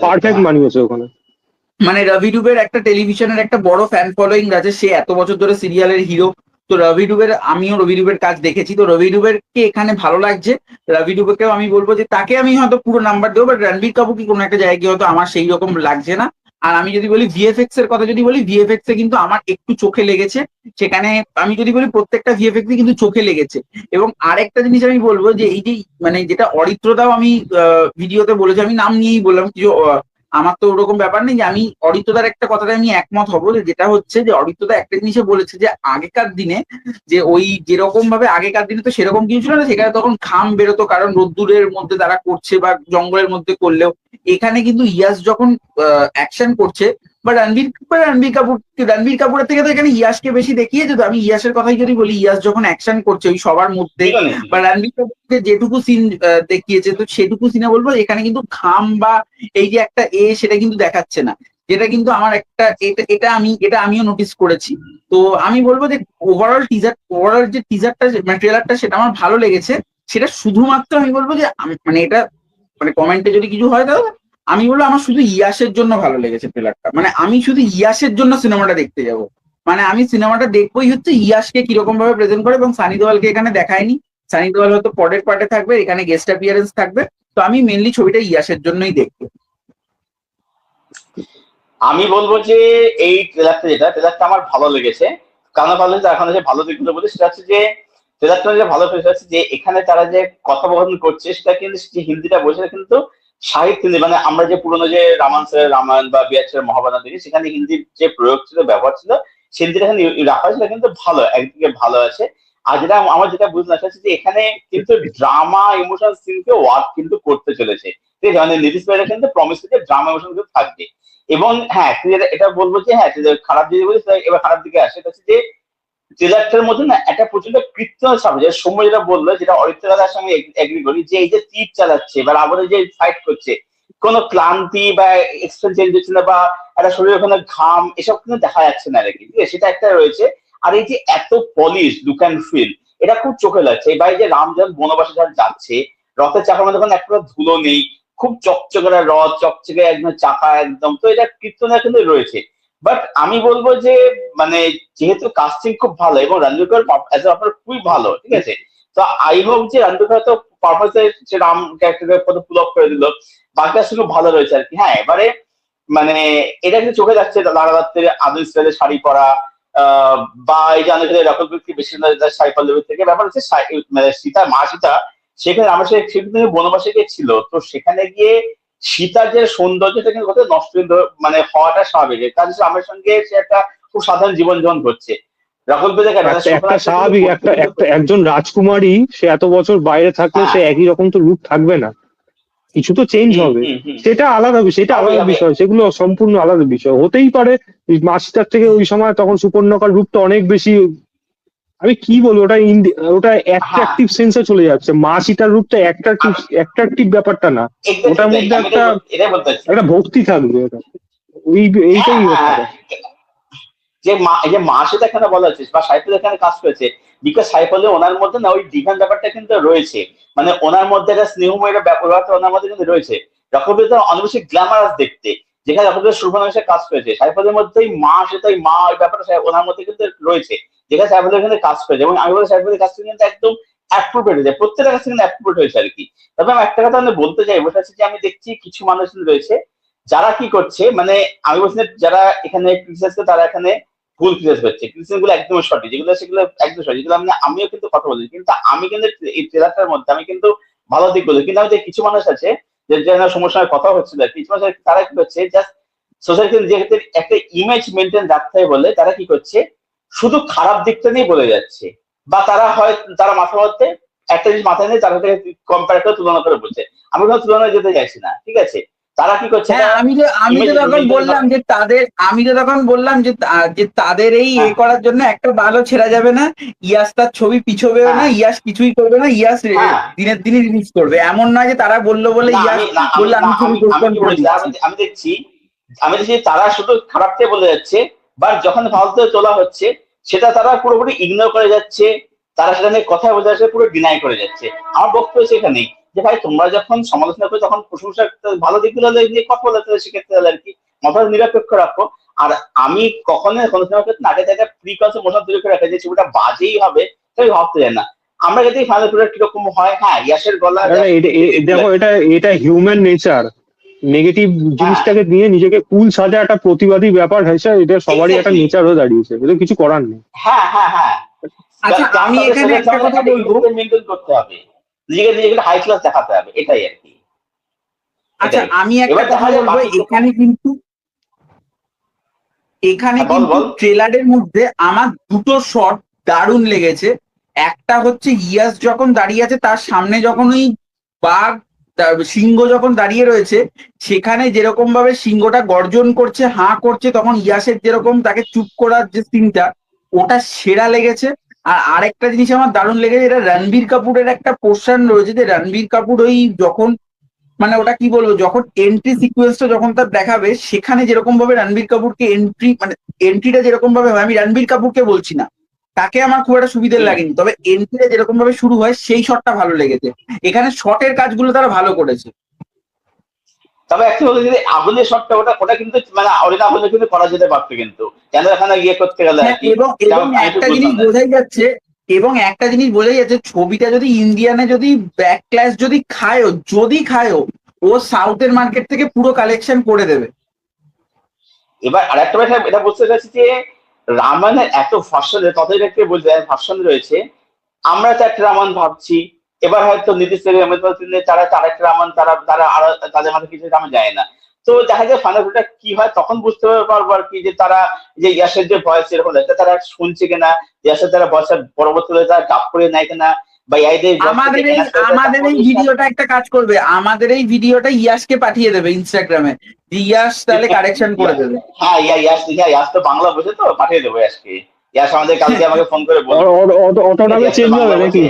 পারফেক্ট মানিয়েছে ওখানে। মানে রবি ডুবের একটা টেলিভিশনের একটা বড় ফ্যান ফলোইং আছে, সে এত বছর ধরে সিরিয়ালের হিরো। তো আমিও রবি ডুবের কাজ দেখেছি, তো রবি ডুবের কে এখানে ভালো লাগছে। রবি ডুবেকেও আমি বলবো যে তাকে আমি হয়তো পুরো নাম্বার দেবো, বাট রণবীর কাপুরকে কোনো একটা জায়গায় হয়তো আমার সেই রকম লাগছে না। আর আমি যদি বলি ভিএফএক্স এর কথা, যদি বলি ভিএফএক্স এ কিন্তু আমার একটু চোখে লেগেছে সেখানে। আমি যদি বলি প্রত্যেকটা ভিএফএক্স কিন্তু চোখে লেগেছে। এবং আরেকটা জিনিস আমি বলবো যে এই যে মানে যেটা অরিত্রদাও আমি ভিডিওতে বলেছি, আমি নাম নিয়েই বললাম কিছু, আমার তো ওরকম ব্যাপার নেই যে আমি অরিত্রদার একটা কথাতে আমি একমত হবো, যেটা হচ্ছে যে অরিত্রদা একটা জিনিসে বলেছে যে আগেকার দিনে যে ওই যেরকম ভাবে আগেকার দিনে তো সেরকম কিছু ছিল না, সেখানে তখন ঘাম বেরোতো কারণ রোদ্দুরের মধ্যে তারা করছে বা জঙ্গলের মধ্যে করলেও। এখানে কিন্তু ইয়াস যখন অ্যাকশন করছে বা রণবীর কাপুরের থেকে তো এখানে ইয়াসকে বেশি দেখিয়েছে। তো আমি ইয়াসের কথাই যদি বলি, ইয়াস যখন অ্যাকশন করছে ওই সবার মধ্যে বা রণবীর কাপুরকে যেটুকু সিন দেখিয়েছে, তো সেটুকু সিনে বলবো এখানে কিন্তু ঘাম বা এই যে একটা সেটা কিন্তু দেখাচ্ছে না। যেটা কিন্তু আমার একটা এটা আমিও নোটিস করেছি। তো আমি বলবো যে ওভারঅল যে টিজারটা মানে ট্রেলারটা সেটা আমার ভালো লেগেছে। সেটা শুধুমাত্র আমি বলবো যে মানে এটা মানে কমেন্টে যদি কিছু হয় তাহলে আমি বলবো আমার শুধু ইয়াসের জন্য ভালো লেগেছে ট্রেলারটা। মানে আমি শুধু ইয়াসের জন্য সিনেমাটা দেখতে যাব। মানে আমি সিনেমাটা দেখবোই হচ্ছে ইয়াসকে কিরকম ভাবে প্রেজেন্ট করে, এবং সানি দেওয়ালকে এখানে দেখায়নি। সানি দেওয়াল হয়তো পরের পার্টে থাকবে, এখানে গেস্ট অ্যাপিয়ারেন্স থাকবে। তো আমি মেনলি ছবিটা ইয়াসের জন্যই দেখবো। আমি বলবো যে এই ট্রেলারটা আমার ভালো লেগেছে। কারণ ভালো লেগেছে, এখন যে ভালো দিকগুলো বলি সেটা হচ্ছে যে ট্রেলারটা যে ভালো হচ্ছে যে এখানে তারা যে কথোপকথন করছে সেটা কিন্তু যে হিন্দিটা বলছে কিন্তু সাহিত্য হিন্দি, মানে আমরা যে পুরোনো যে রামায়ণ বা বিয়ার মহাভারত দেখি সেখানে হিন্দির যে প্রয়োগ ছিল, ব্যবহার ছিল, সে হিন্দিটা এখানে রাখা সেটা কিন্তু ভালো, একদিকে ভালো আছে। আর যেটা আমার যেটা বুঝতে আসছে যে এখানে কিন্তু ড্রামা ইমোশনাল সিনকে ওয়ার্ক কিন্তু করতে চলেছে, ঠিক আছে? মানে নীতিশ ভাইরা কিন্তু প্রমিস করছে ড্রামা ইমোশন কিন্তু থাকবে। এবং হ্যাঁ, তুই এটা বলবো যে হ্যাঁ খারাপ যদি বলিস এবার খারাপ দিকে আসে, হচ্ছে যে ট্রেলারটার মধ্যে না একটা প্রচন্ড কৃত্রিম ছাপ, যে সময় যেটা বললো, যেটা অরিত্র দাদার সঙ্গে এগ্রি করি, যে এই যে তীর চালাচ্ছে বা আমাদের যে ফাইট করছে, কোনো ক্লান্তি বা এক্সপ্রেশন চেঞ্জ হচ্ছে না বা একটা শরীরের ওখানে ঘাম এসব কিন্তু দেখা যাচ্ছে না আর কি, ঠিক আছে? সেটা একটা রয়েছে। আর এই যে এত পলিশ লুক অ্যান্ড ফিল, এটা খুব চোখে লাগছে। এই যে রাম যখন বনবাসে যখন যাচ্ছে, রথের চাকার মধ্যে কোনো একটা ধুলো নেই, খুব চকচকে রথ, চকচকে একদম চাকা একদম, তো এটা কীর্তনের কিন্তু রয়েছে। বাট আমি বলবো যে মানে যেহেতু কাস্টিং খুব ভালো এবং রণবীর কাপুর খুবই ভালো, ঠিক আছে? তো আই হোপ যে রণবীর কাপুর তো পারফরমেন্সে সে রাম ক্যারেক্টারের কত পুল অফ করে দিল, বাকিটা শুধু ভালো রয়েছে আর কি। হ্যাঁ, এবারে মানে এটা কিন্তু চোখে যাচ্ছে লাগাতার আধুনিক স্টাইলের শাড়ি পরা, বা এই যে অনেক রকম বেশি শাড়ি পল্লবীর থেকে ব্যাপার হচ্ছে মানে সীতা সেখানে আমার সেখানে বনবাসে গিয়েছিল, তো সেখানে গিয়ে সীতার যে সৌন্দর্যটা কিন্তু কোথাও নষ্ট মানে হওয়াটা স্বাভাবিক, কারণ আমার সঙ্গে সে একটা খুব সাধারণ জীবন যাপন করছে। রাহুল একটা স্বাভাবিক একজন রাজকুমারী, সে এত বছর বাইরে থাকলে সে একই রকম তো রূপ থাকবে না, কিছু তো চেঞ্জ হবে। সেটা আলাদা বিষয়, সেগুলো সম্পূর্ণ আলাদা বিষয়। হতেই পারে মাসিটার থেকে ওই সময় তখন সুপর্ণকার রূপটা অনেক বেশি, আমি কি বলবো, ওটা অ্যাট্রাকটিভ সেন্সে চলে যাচ্ছে। মা সীতার রূপটা অ্যাট্রাকটিভ ব্যাপারটা না, ওটার মধ্যে একটা ভক্তি থাকবে, ওটা এইটাই হচ্ছে যে মা সেটা এখানে বলা হচ্ছে বা সাইফুল এখানে কাজ করেছে, বিকজ সাইফুল ওনার মধ্যে না ওই ডিভাইন ব্যাপারটা কিন্তু রয়েছে, মানে ওনার মধ্যে একটা স্নেহময় ব্যাপারটা ওনার মধ্যে কিন্তু রয়েছে। রকমের অনেক বেশি গ্ল্যামারাস দেখতে, যেখানে রকমের সুরভান কাজ করেছে, সাইফুলের মধ্যে মা সেটা মা ওই ব্যাপারটা ওনার মধ্যে কিন্তু রয়েছে, যেখানে সাইফুল এখানে কাজ করেছে। এবং আমি বলি সাইফুলের কাজ কিন্তু একদম অ্যাপ্রোপ্রিয়েট হয়েছে, প্রত্যেকটা কাজ কিন্তু অ্যাপ্রোপ্রিয়েট হয়েছে আর কি। তবে আমি একটা কথা বলতে চাই, বসে আছে যে আমি দেখছি কিছু মানুষ রয়েছে যারা কি করছে, মানে আমি বলছি যারা এখানে তারা এখানে ভুল ক্রিয়েট হচ্ছে, ক্রিয়েশন গুলো একদম সঠিক, সেগুলো একদম সঠিক, যেগুলো আমিও কিন্তু কথা বলছি। কিন্তু আমি কিন্তু এই ট্রেলারটার মধ্যে আমি কিন্তু ভালো দিক বলি, কিন্তু আমি যে কিছু মানুষ আছে যে সমস্যার কথা হচ্ছিল, কিছু মানুষ তারা কি করছে, জাস্ট সোসাইটির যে একটা ইমেজ মেনটেন রাখতে হয় বলে তারা কি করছে, শুধু খারাপ দিকটা নিয়ে বলে যাচ্ছে, বা তারা মাথা মধ্যে একটা জিনিস মাথায় নিয়ে তারা কম্পেয়ার করে তুলনা করে বলছে। আমি কোনো তুলনায় যেতে চাইছি না, ঠিক আছে? তারা কি করছে, আমি তো তখন বললাম যে তাদের এই করার জন্য একটা বালও ছেড়া যাবে না, ইয়াস তার ছবি পিছবেও না, ইয়াস কিছুই করবে না, ইয়াস দিনের দিনই রিলিজ করবে, এমন নয় যে তারা বললো বলে ইয়াস বললো আমি ছবি পোস্টপোন করে দিচ্ছি। আমি দেখছি তারা শুধু খারাপটাই বলে যাচ্ছে, বা যখন ফালতু তোলা হচ্ছে সেটা তারা পুরোপুরি ইগনোর করে যাচ্ছে, তারা সেটা নিয়ে কথা বলে যাচ্ছে, পুরো ডিনাই করে যাচ্ছে। আমার বক্তব্য সেখানেই যে ভাই তোমরা যখন সমালোচনা করো তখন প্রশংসা ভালো দিকগুলো নিয়ে কথা বলে, সেক্ষেত্রে আর কি মাথা নিরপেক্ষ রাখো। আর আমি কখনোই কোনো সময় ক্ষেত্রে আগে থেকে প্রি কনসেপ্ট তৈরি করে রাখা যে ছবিটা বাজেই হবে তাই ভাবতে চাই না। আমরা যদি ফাইনাল প্রোডাক্ট কিরকম হয়, হ্যাঁ ইয়াসের গলা, দেখো এটা হিউম্যান নেচার, নেগেটিভ জিনিসটাকে নিয়ে নিজেকে কুল সাজা একটা প্রতিবাদী ব্যাপার হয়েছে, এটা সবারই একটা নেচার হয়ে দাঁড়িয়েছে, এটা কিছু করার নেই। হ্যাঁ হ্যাঁ হ্যাঁ, আচ্ছা আমি এখানে একটা কথা বলবো, মেনটেন করতে হবে, নিজেকে নিজেকে হাই ক্লাস দেখাতে হবে, এটাই আর কি। আচ্ছা আমি একটা এবার কথা দেখা যায় বলবো, বাকি এখানে বল কিন্তু বল। ট্রেলারের মধ্যে আমার দুটো শট দারুণ লেগেছে। একটা হচ্ছে ইয়াস যখন দাঁড়িয়ে আছে, তার সামনে যখন ওই বাঘ সিংহ যখন দাঁড়িয়ে রয়েছে, সেখানে যেরকম ভাবে সিংহটা গর্জন করছে, হাঁ করছে, তখন ইয়াসের যেরকম তাকে চুপ করার যে সিনটা, ওটা সেরা লেগেছে। আর আরেকটা জিনিস আমার দারুণ লেগেছে, এটা রণবীর কাপুরের একটা পোর্শন রয়েছে, যে রণবীর কাপুর ওই যখন মানে ওটা কি বলবো, যখন এন্ট্রি সিকুয়েন্সটা যখন তার দেখাবে, সেখানে যেরকম ভাবে রণবীর কাপুরকে এন্ট্রি মানে এন্ট্রিটা যেরকম ভাবে হয়, আমি রণবীর কাপুরকে বলছি না, তাকে আমার খুব একটা সুবিধে লাগেনি, তবে এন্ট্রিটা যেরকম ভাবে শুরু হয় সেই শটটা ভালো লেগেছে। এখানে শটের কাজগুলো তারা ভালো করেছে। তবে অ্যাকচুয়ালি যদি আগুনের শটটা ওটা ওটা কিন্তু মানে ওটা আগুনে কিন্তু করা যেতে পারতো, কিন্তু কেন এখানে গিয়ে করতে গেলে আর হ্যাঁ, কি। এবং এবং একটা জিনিস বোঝাই যাচ্ছে, ছবিটা যদি ইন্ডিয়ানে যদি ব্যাকক্ল্যাশ যদি খায়ও, ও সাউথের মার্কেট থেকে পুরো কালেকশন করে দেবে। এবার আরেকটা কথা এটা বলতে চাচ্ছি যে রামায়ণের এত ভার্সন, ততই একটা বলতে ভার্সন রয়েছে, আমরা তো একটা রামায়ণ ভাবছি, এবার হয়তো নীতিশ তারা আরেকটা রামায়ণ, তারা তারা আরো তাদের মাঝে কিছু আমি জানি না। তো দেখা যায় ফাইনালটা কি হয় তখন বুঝতে পারবো আর কি, যে তারা যে ইয়াসের যে ভয়েস এরকম তারা শুনছে কিনা, ইয়াসের তারা ভয়েসের পরবর্তীতে তারা ডাব করে নেয় কিনা, বা আমাদের এই ভিডিওটা একটা কাজ করবে, আমাদের এই ভিডিওটা ইয়াসকে পাঠিয়ে দেবে ইনস্টাগ্রামে, ইয়াস তাহলে কারেকশন করে দেবে। হ্যাঁ ইয়াস তো বাংলা বোঝে, তো পাঠিয়ে দেবো ইয়াসকে। ইয়াস আমাদের কালকে আমাকে ফোন করে বলবে অটোটাবে চেঞ্জ হবে নাকি?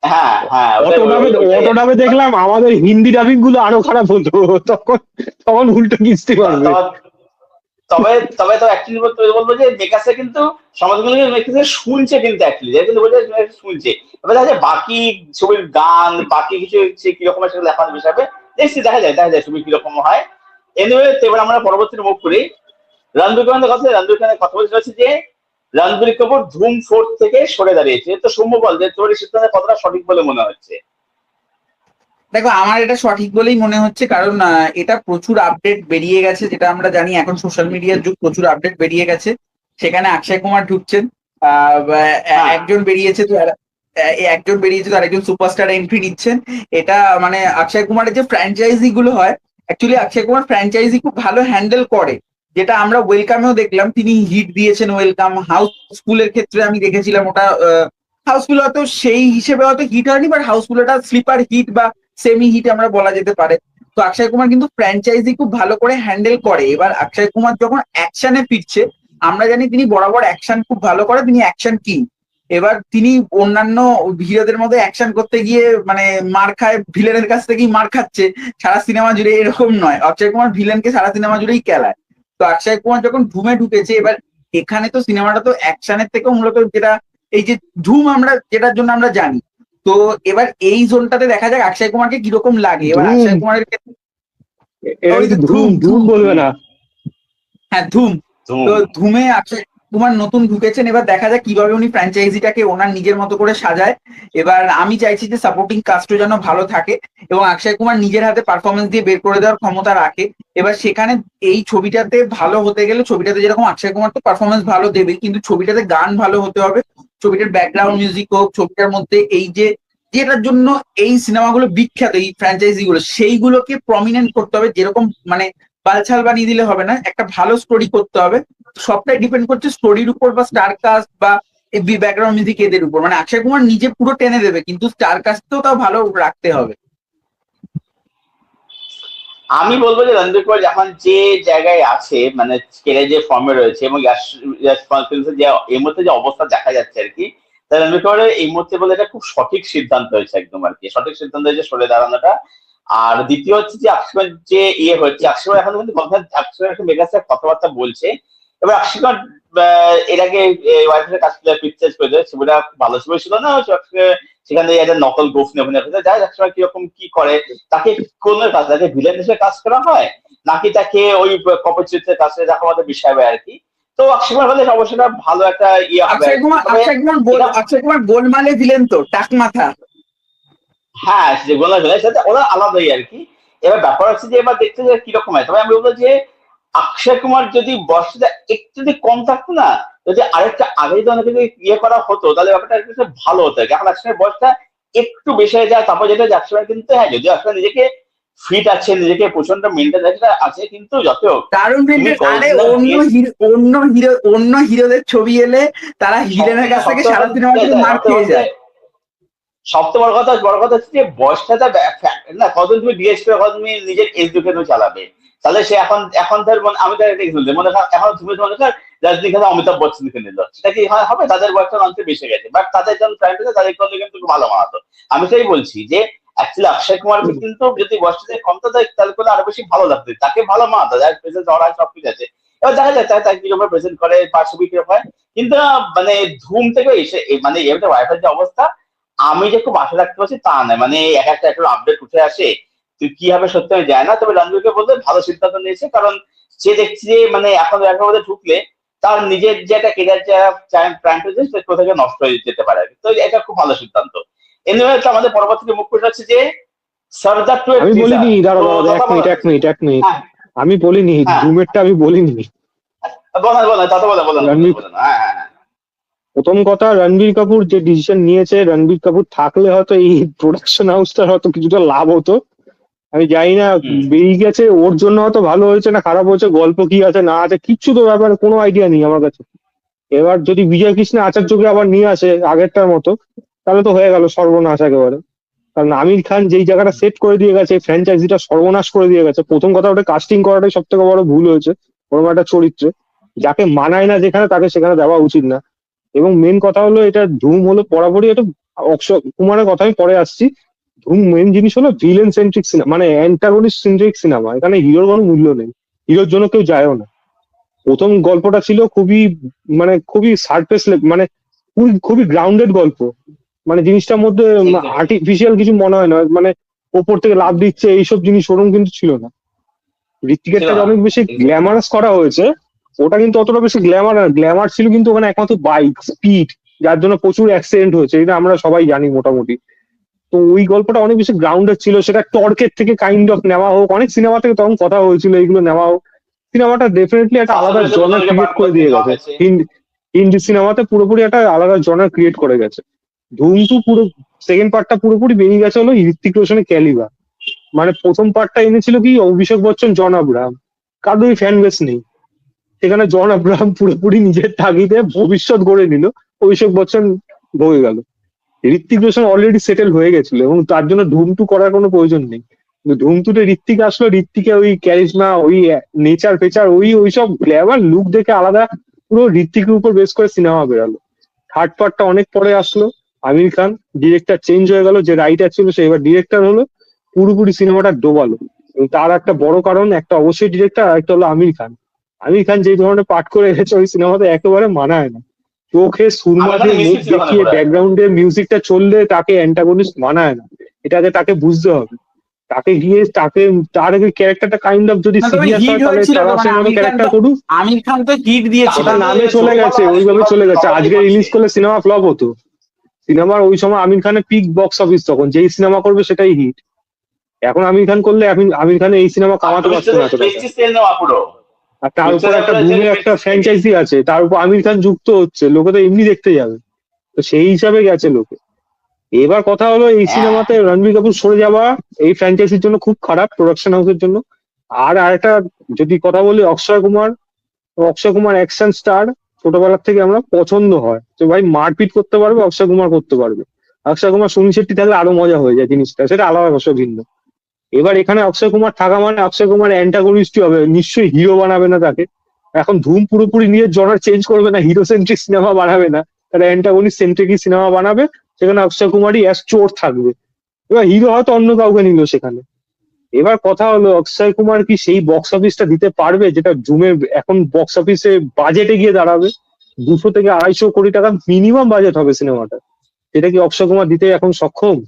হ্যাঁ হ্যাঁ, অটোটাবে দেখলাম আমাদের হিন্দি ডাবিং গুলো আরো খারাপ হতো, তখন তখন উল্টো কিস্তি পারবে। তবে তবে তো অ্যাকচুয়ালি বলবো যে মেকাসে কিন্তু সমাজগুলো শুনছে, কিন্তু অ্যাকচুয়ালি শুনছে। এবার দেখা যায় বাকি ছবির গান বাকি কিছু কিরকম সেগুলো দেখার হিসাবে দেখছি, দেখা যায় ছবি কিরকম হয়। এনিওয়ে, এবার আমরা পরবর্তী মুখ করি রণবীর কাপুরের কথা। রণবীর কাপুরের কথা বলতে চাচ্ছি যে রণবীর কাপুর ধুম 4 থেকে সরে দাঁড়িয়েছে, তো সৌম্য বল যে তোর এই সিদ্ধান্ত কতটা সঠিক বলে মনে হচ্ছে? দেখো আমার এটা সঠিক বলেই মনে হচ্ছে, কারণ এটা প্রচুর আপডেট বেরিয়ে গেছে, যেটা আমরা জানি এখন সোশ্যাল মিডিয়ার যুগ, প্রচুর আপডেট বেরিয়ে গেছে। সেখানে অক্ষয় কুমার ঢুকছেন, একজন বেরিয়েছে তো আরেকজন সুপারস্টার এন্ট্রি নিচ্ছেন। এটা মানে অক্ষয় কুমারের যে ফ্র্যাঞ্চাইজি গুলো হয়, অ্যাকচুয়ালি অক্ষয় কুমার ফ্র্যাঞ্চাইজি খুব ভালো হ্যান্ডেল করে, যেটা আমরা ওয়েলকামেও দেখলাম, তিনি হিট দিয়েছেন। ওয়েলকাম, হাউসফুলের ক্ষেত্রে আমি দেখেছিলাম, ওটা হাউসফুল হয়তো সেই হিসেবে হয়তো হিট হয়নি, বাট হাউসফুল এটা স্লিপার হিট বা সেমি হিট আমরা বলা যেতে পারে। তো অক্ষয় কুমার কিন্তু ফ্র্যাঞ্চাইজি খুব ভালো করে হ্যান্ডেল করে। এবার অক্ষয় কুমার যখন অ্যাকশনে ফিরছে, আমরা জানি তিনি বরাবর অ্যাকশন খুব ভালো করে, তিনি অ্যাকশন কিং। এবার তিনি অন্যান্য হিরোদের মধ্যে অ্যাকশন করতে গিয়ে মানে মার খায়, ভিলেনের কাছ থেকেই মার খাচ্ছে সারা সিনেমা জুড়ে, এরকম নয়, অক্ষয় কুমার ভিলেনকে সারা সিনেমা জুড়েই খেলায়। তো অক্ষয় কুমার যখন ধুমে ঢুকেছে, এবার এখানে তো সিনেমাটা তো অ্যাকশনের থেকেও মূলত যেটা এই যে ধুম আমরা যেটার জন্য আমরা জানি, তো এবার এই জোনটাতে দেখা যাক অক্ষয় কুমারকে কিরকম লাগে। এবার অক্ষয় কুমারের ক্ষেত্রে ধুম বলবে না, হ্যাঁ ধুম, তো ধুমে অক্ষয় কুমার নতুন ঢুকেছেন, এবার দেখা যাক কিভাবে উনি ফ্র্যাঞ্চাইজিটাকে ওনার নিজের মতো করে সাজায়। এবার আমি চাইছি যে সাপোর্টিং কাস্টও যেন ভালো থাকে, এবং অক্ষয় কুমার নিজের হাতে পারফরমেন্স দিয়ে বের করে দেওয়ার ক্ষমতা রাখে। এবার সেখানে এই ছবিটাতে ভালো হতে গেলে, ছবিটাতে যেরকম অক্ষয় কুমার তো পারফরমেন্স ভালো দেবে, কিন্তু ছবিটাতে গান ভালো হতে হবে, ছবিটার ব্যাকগ্রাউন্ড মিউজিক হোক, ছবিটার মধ্যে এই যে যেটার জন্য এই সিনেমাগুলো বিখ্যাত, এই ফ্র্যাঞ্চাইজি গুলো, সেইগুলোকে প্রমিনেন্ট করতে হবে। যেরকম মানে বালছাল বানিয়ে দিলে হবে না, একটা ভালো স্টোরি করতে হবে। সবটাই ডিপেন্ড করছে স্টোরির উপর, বা স্টার কাস্ট, বা ব্যাকগ্রাউন্ড মিউজিক এদের উপর। মানে অক্ষয় কুমার নিজে পুরো টেনে দেবে, কিন্তু স্টার কাস্টকেও তাও ভালো রাখতে হবে। আমি বলবো যে রণবীর কাপুর এখন যে জায়গায় আছে, মানে কেরিয়ার যে ফর্মে রয়েছে, এবং যে এই মুহূর্তে যে অবস্থা দেখা যাচ্ছে আর কি, তাই রণবীর কাপুরের এই মুহূর্তে বলে এটা খুব সঠিক সিদ্ধান্ত হয়েছে, একদম আর কি সঠিক সিদ্ধান্ত হয়েছে সরে দাঁড়ানোটা। আর দ্বিতীয় হচ্ছে যে অক্ষয় যে ইয়ে হচ্ছে, অক্ষয় এখন কিন্তু অক্ষয় একটা মেগাস্টার কথাবার্তা বলছে। এবার অক্ষয় এর আগে ওয়াইফের কাজ পিকচার করে দেয়, ছবিটা ভালো ছবি ছিল না, সেখানে একটা নকল গোফ নিয়ে অভিনয় করতে যায়। একসময় কিরকম কি করে, তাকে কোন কাজ, তাকে ভিলেন হিসেবে কাজ করা হয় নাকি তাকে ওই কপি চরিত্রের কাছে রাখা আমাদের বিষয় হবে আর কি। তো অক্ষয় কুমার হলে অবশ্যই ভালো একটা ইয়ে হবে। অক্ষয় কুমার গোলমালে ভিলেন তো টাক মাথা। হ্যাঁ, যে গোলা ভিলেন সাথে ওরা আলাদাই আর কি। এবার ব্যাপার হচ্ছে যে এবার দেখতে যে কিরকম হয়। তবে আমি বলবো যে অক্ষয় কুমার যদি বয়সটা একটু যদি কম থাকতো না, যদি আরেকটা আগে যদি অনেক যদি ইয়ে করা হতো, তাহলে ব্যাপারটা একটু ভালো হতো। এখন অক্ষয়ের বয়সটা একটু বেশি হয়ে যায়। তারপর যেটা অক্ষয় কিন্তু হ্যাঁ, যদি অক্ষয় নিজেকে ফিট আছে, নিজেকে প্রচন্ড মেনটেন আছে, কিন্তু যত দারুণ তুমি প্রিন্টেড। আরে অন্য হিরোদের ছবি এলে তারা হিলেনের কাছ থেকে সারা সিনেমা থেকে মার খেয়ে যায়। সবচেয়ে বড় কথা হচ্ছে যে বয়সটা না, কতদিন তুমি ডিএসপি, কত তুমি নিজের এজ দুঃখে তুমি চালাবে। তাহলে সে এখন ধর আমি তার একটা example দিই, মনে কর এখন তুমি মনে কর রজনীকান্ত অমিতাভ বচ্চনকে নিল, সেটা কি হবে? তাদের বয়সটা অনেক বেশি গেছে, বাট তাদের যখন প্রাইম টাইমে তাদের করলে কিন্তু ভালো মানাতো। আমি তাই বলছি যে অ্যাকচুয়ালি অক্ষয় কুমারকে কিন্তু যদি বয়সটা কম তো তাহলে করলে আরো বেশি ভালো লাগতো, তাকে ভালো মানাতো, যার প্রেজেন্স ওরা সবকিছু আছে। এবার দেখা যায় তাকে কিরকম প্রেজেন্ট করে বা ছবি কিরকম হয়। কিন্তু মানে ধুম থেকে এসে মানে এমনি ওয়াইফাই যে অবস্থা, আমি যে খুব আশা রাখতে পারছি তা নয়। মানে এক একটা আপডেট উঠে আসে, তুই কি হবে সত্যি আমি জানি না। তবে রণবীরকে বলতে ভালো সিদ্ধান্ত নিয়েছে, কারণ সে দেখছি যে মানে এখন একের মধ্যে ঢুকলে তার নিজের যে একটা কেরিয়ার প্ল্যান হয়েছে সে কোথা থেকে নষ্ট হয়ে যেতে পারে। তো এটা খুব ভালো সিদ্ধান্ত। এনিওয়ে, তো আমাদের পরবর্তী মুখ প্রশ্ন হচ্ছে যে সর্দার টু এর আমি টিজার। বলিনি, দাঁড়া তো দাঁড়া, কথা বলো। এক মিনিট, হ্যাঁ আমি বলিনি, হ্যাঁ, ধুমেরটা আমি বলিনি। বলেন কথা বলেন রণবীর, হ্যাঁ হ্যাঁ হ্যাঁ। প্রথম কথা, রণবীর কাপুর যে ডিসিশন নিয়েছে, রণবীর কাপুর থাকলে হয়তো এই প্রোডাকশন হাউসটার হয়তো কিছুটা লাভ হতো। আমি জানি না, হুম, বেরিয়ে গেছে, ওর জন্য হয়তো ভালো হয়েছে না খারাপ হয়েছে, গল্প কি আছে না আছে কিচ্ছু তো ব্যাপারে কোনো আইডিয়া নেই আমার কাছে। এবার যদি বিজয় কৃষ্ণ আচার্যকে আবার নিয়ে আসে আগেরটার মতো, তাহলে তো হয়ে গেল সর্বনাশ একেবারে। কারণ আমির খান যেই জায়গাটা সেট করে দিয়ে গেছে, ফ্র্যাঞ্চাইজিটা সর্বনাশ করে দিয়ে গেছে। প্রথম কথা, ওটা কাস্টিং করাটাই সব থেকে বড় ভুল হয়েছে। ওরকম একটা চরিত্রে যাকে মানায় না যেখানে, তাকে সেখানে দেওয়া উচিত না। এবং মেন কথা হলো, এটা ধুম হলো পরাপরই এটা অক্ষয় কুমারের কথা আমি পরে আসছি। ধুম মেন জিনিস হলো ভিলেন সেন্ট্রিক সিনেমা, মানে অ্যান্টাগনিস্ট সেন্ট্রিক সিনেমা। এখানে হিরোর কোনো মূল্য নেই, হিরোর জন্য কেউ যায়ও না। প্রথম গল্পটা ছিল খুবই, মানে খুবই সারফেস, মানে খুবই খুবই গ্রাউন্ডেড গল্প। মানে জিনিসটার মধ্যে এক্স্যাক্টলি। আর্টিফিশিয়াল কিছু মনে হয় না, মানে ওপর থেকে লাভ দিচ্ছে এইসব জিনিস ওরকম কিন্তু ছিল না। ছিল ঋত্বিকেরটাকে না, অনেক বেশি এক্স্যাক্টলি। গ্ল্যামারাস করা হয়েছে। ওটা কিন্তু অতটা বেশি গ্ল্যামার ছিল কিন্তু ওখানে একমাত্র বাইক স্পিড, যার জন্য প্রচুর অ্যাক্সিডেন্ট হয়েছে, এটা আমরা সবাই জানি মোটামুটি। তো ওই গল্পটা অনেক বেশি গ্রাউন্ডেড ছিল, সেটা টর্কের থেকে কাইন্ড অফ নেওয়া হোক, অনেক সিনেমা থেকে তখন কথা হয়েছিল এইগুলো নেওয়া হোক। সিনেমাটা ডেফিনেটলি একটা আলাদা সাসপেন্সে জনার দুজনকে ক্রিয়েট পার্ট করে করতে দিয়ে দেওয়া গেছে। হয়েছে। হিন্দি সিনেমাতে পুরোপুরি একটা আলাদা জনার ক্রিয়েট করে গেছে। ধুম টু পুরো সেকেন্ড পার্টটা পুরোপুরি বেরিয়ে গেছে হলো ঋত্বিক রোশনের ক্যালিবার। মানে প্রথম পার্টটা এনেছিল কি অভিষেক বচ্চন, জন আব্রাহাম, কারোরই ফ্যান বেস নেই। সেখানে জন আব্রাহাম পুরোপুরি নিজের তাগিদে ভবিষ্যৎ গড়ে নিল, অভিষেক বচ্চন ভোগে গেল। ঋত্বিক রোশন অলরেডি সেটেল হয়ে গেছিল এবং তার জন্য ধুম টু করার কোনো প্রয়োজন নেই। কিন্তু ধুম টুতে ঋত্বিক আসলো, ঋত্বিকের ওই ক্যারিজমা, ওই নেচার ফেচার, ওইসব গ্ল্যামার লুক দেখে আলাদা পুরো ঋত্বিকের উপর বেস করে সিনেমা বেরালো। থার্ড পার্টটা অনেক পরে আসলো, আমির খান, ডিরেক্টর চেঞ্জ হয়ে গেল, যে রাইটার ছিল সে এবার ডিরেক্টর হলো, পুরোপুরি সিনেমাটা ডোবালো। এবং তার একটা বড় কারণ, একটা অবশ্যই ডিরেক্টর, আর একটা হলো আমির খান। আমির খান যে ধরনের পাঠ করে এসেছে ওই সিনেমাতে একেবারে মানায় না। চোখে সুরমা আমার দিয়ে এখানে মুখ মিস্ত্রি ছিল ওখানে দেখিয়ে পুরো। ব্যাকগ্রাউন্ডে মিউজিকটা চললে তাকে অ্যান্টাগনিস্ট মানায় না। এটাকে তাকে বুঝতে হবে। তাকে তার ক্যারেক্টারটা কাইন্ড অফ যদি না, তবে সিরিয়াস হিট হয় তাহলে হয়েছিল তো, তারা মানে সেই মতো ক্যারেক্টার করুক। আমির খান তো হিট দিয়েছিল। ওটা তারপরে নামে তো চলে ছবি ভালো গেছে, হয়, ওইভাবে চলে গেছে। সবাই আজকে করছে। রিলিজ করলে সিনেমা ফ্লপ হতো। সিনেমার ওই সময় আমির খানের পিক বক্স অফিস, তখন যেই সিনেমা করবে সেটাই হিট। এখন আমির খান করলে আমির খান এই সিনেমা আর কামাতে পারতো না এত টাকা। প্রেস্টিজ সেল নেওয়া পুরো। আর তার উপর প্রেস্টিজ একটা পুরো ধুমে একটা প্রেস্টিজ থেকে। ফ্র্যাঞ্চাইজি আছে, তার উপর আমির খান যুক্ত হচ্ছে, লোকে তো এমনি দেখতে যাবে। তো সেই হিসাবে গেছে লোকে। এবার কথা হলো, এই হ্যাঁ, সিনেমাতে রণবীর কাপুর সরে যাওয়া এই ফ্র্যাঞ্চাইজির জন্য খুব খারাপ, প্রোডাকশন হাউসের জন্য। আর আরেকটা যদি কথা বলি, অক্ষয় কুমার অ্যাকশন স্টার, ছোটবেলার থেকে আমরা পছন্দ হয় যে ভাই মারপিট করতে পারবে, অক্ষয় কুমার করতে পারবে। অক্ষয় কুমার সুনীল শেট্টি থাকলে আরো মজা হয়ে যায় জিনিসটা, সেটা আলাদা বিষয়, ভিন্ন। এবার এখানে অক্ষয় কুমার থাকা মানে অক্ষয় কুমার অ্যান্টাগনিস্টই হবে, নিশ্চয়ই হিরো বানাবে না তাকে। এখন ধুম পুরোপুরি নিয়ে জনার চেঞ্জ করবে না, হিরো সেন্ট্রিক সিনেমা বানাবে না, তারা অ্যান্টাগনিস্ট সেন্ট্রিকই সিনেমা বানাবে। সেখানে অক্ষয় কুমারই অ্যাজ চোর থাকবে। এবার হিরো হয়তো অন্য কাউকে নিল সেখানে। এবার কথা হলো, অক্ষয় কুমার কি সেই বক্স অফিসটা দিতে পারবে যেটা জুমের এখন বক্স অফিসে বাজেটে গিয়ে দাঁড়াবে? 200 থেকে 250 কোটি টাকা মিনিমাম বাজেট হবে সিনেমাটা। এটা কি অক্ষয় কুমার দিতে এখন সক্ষম?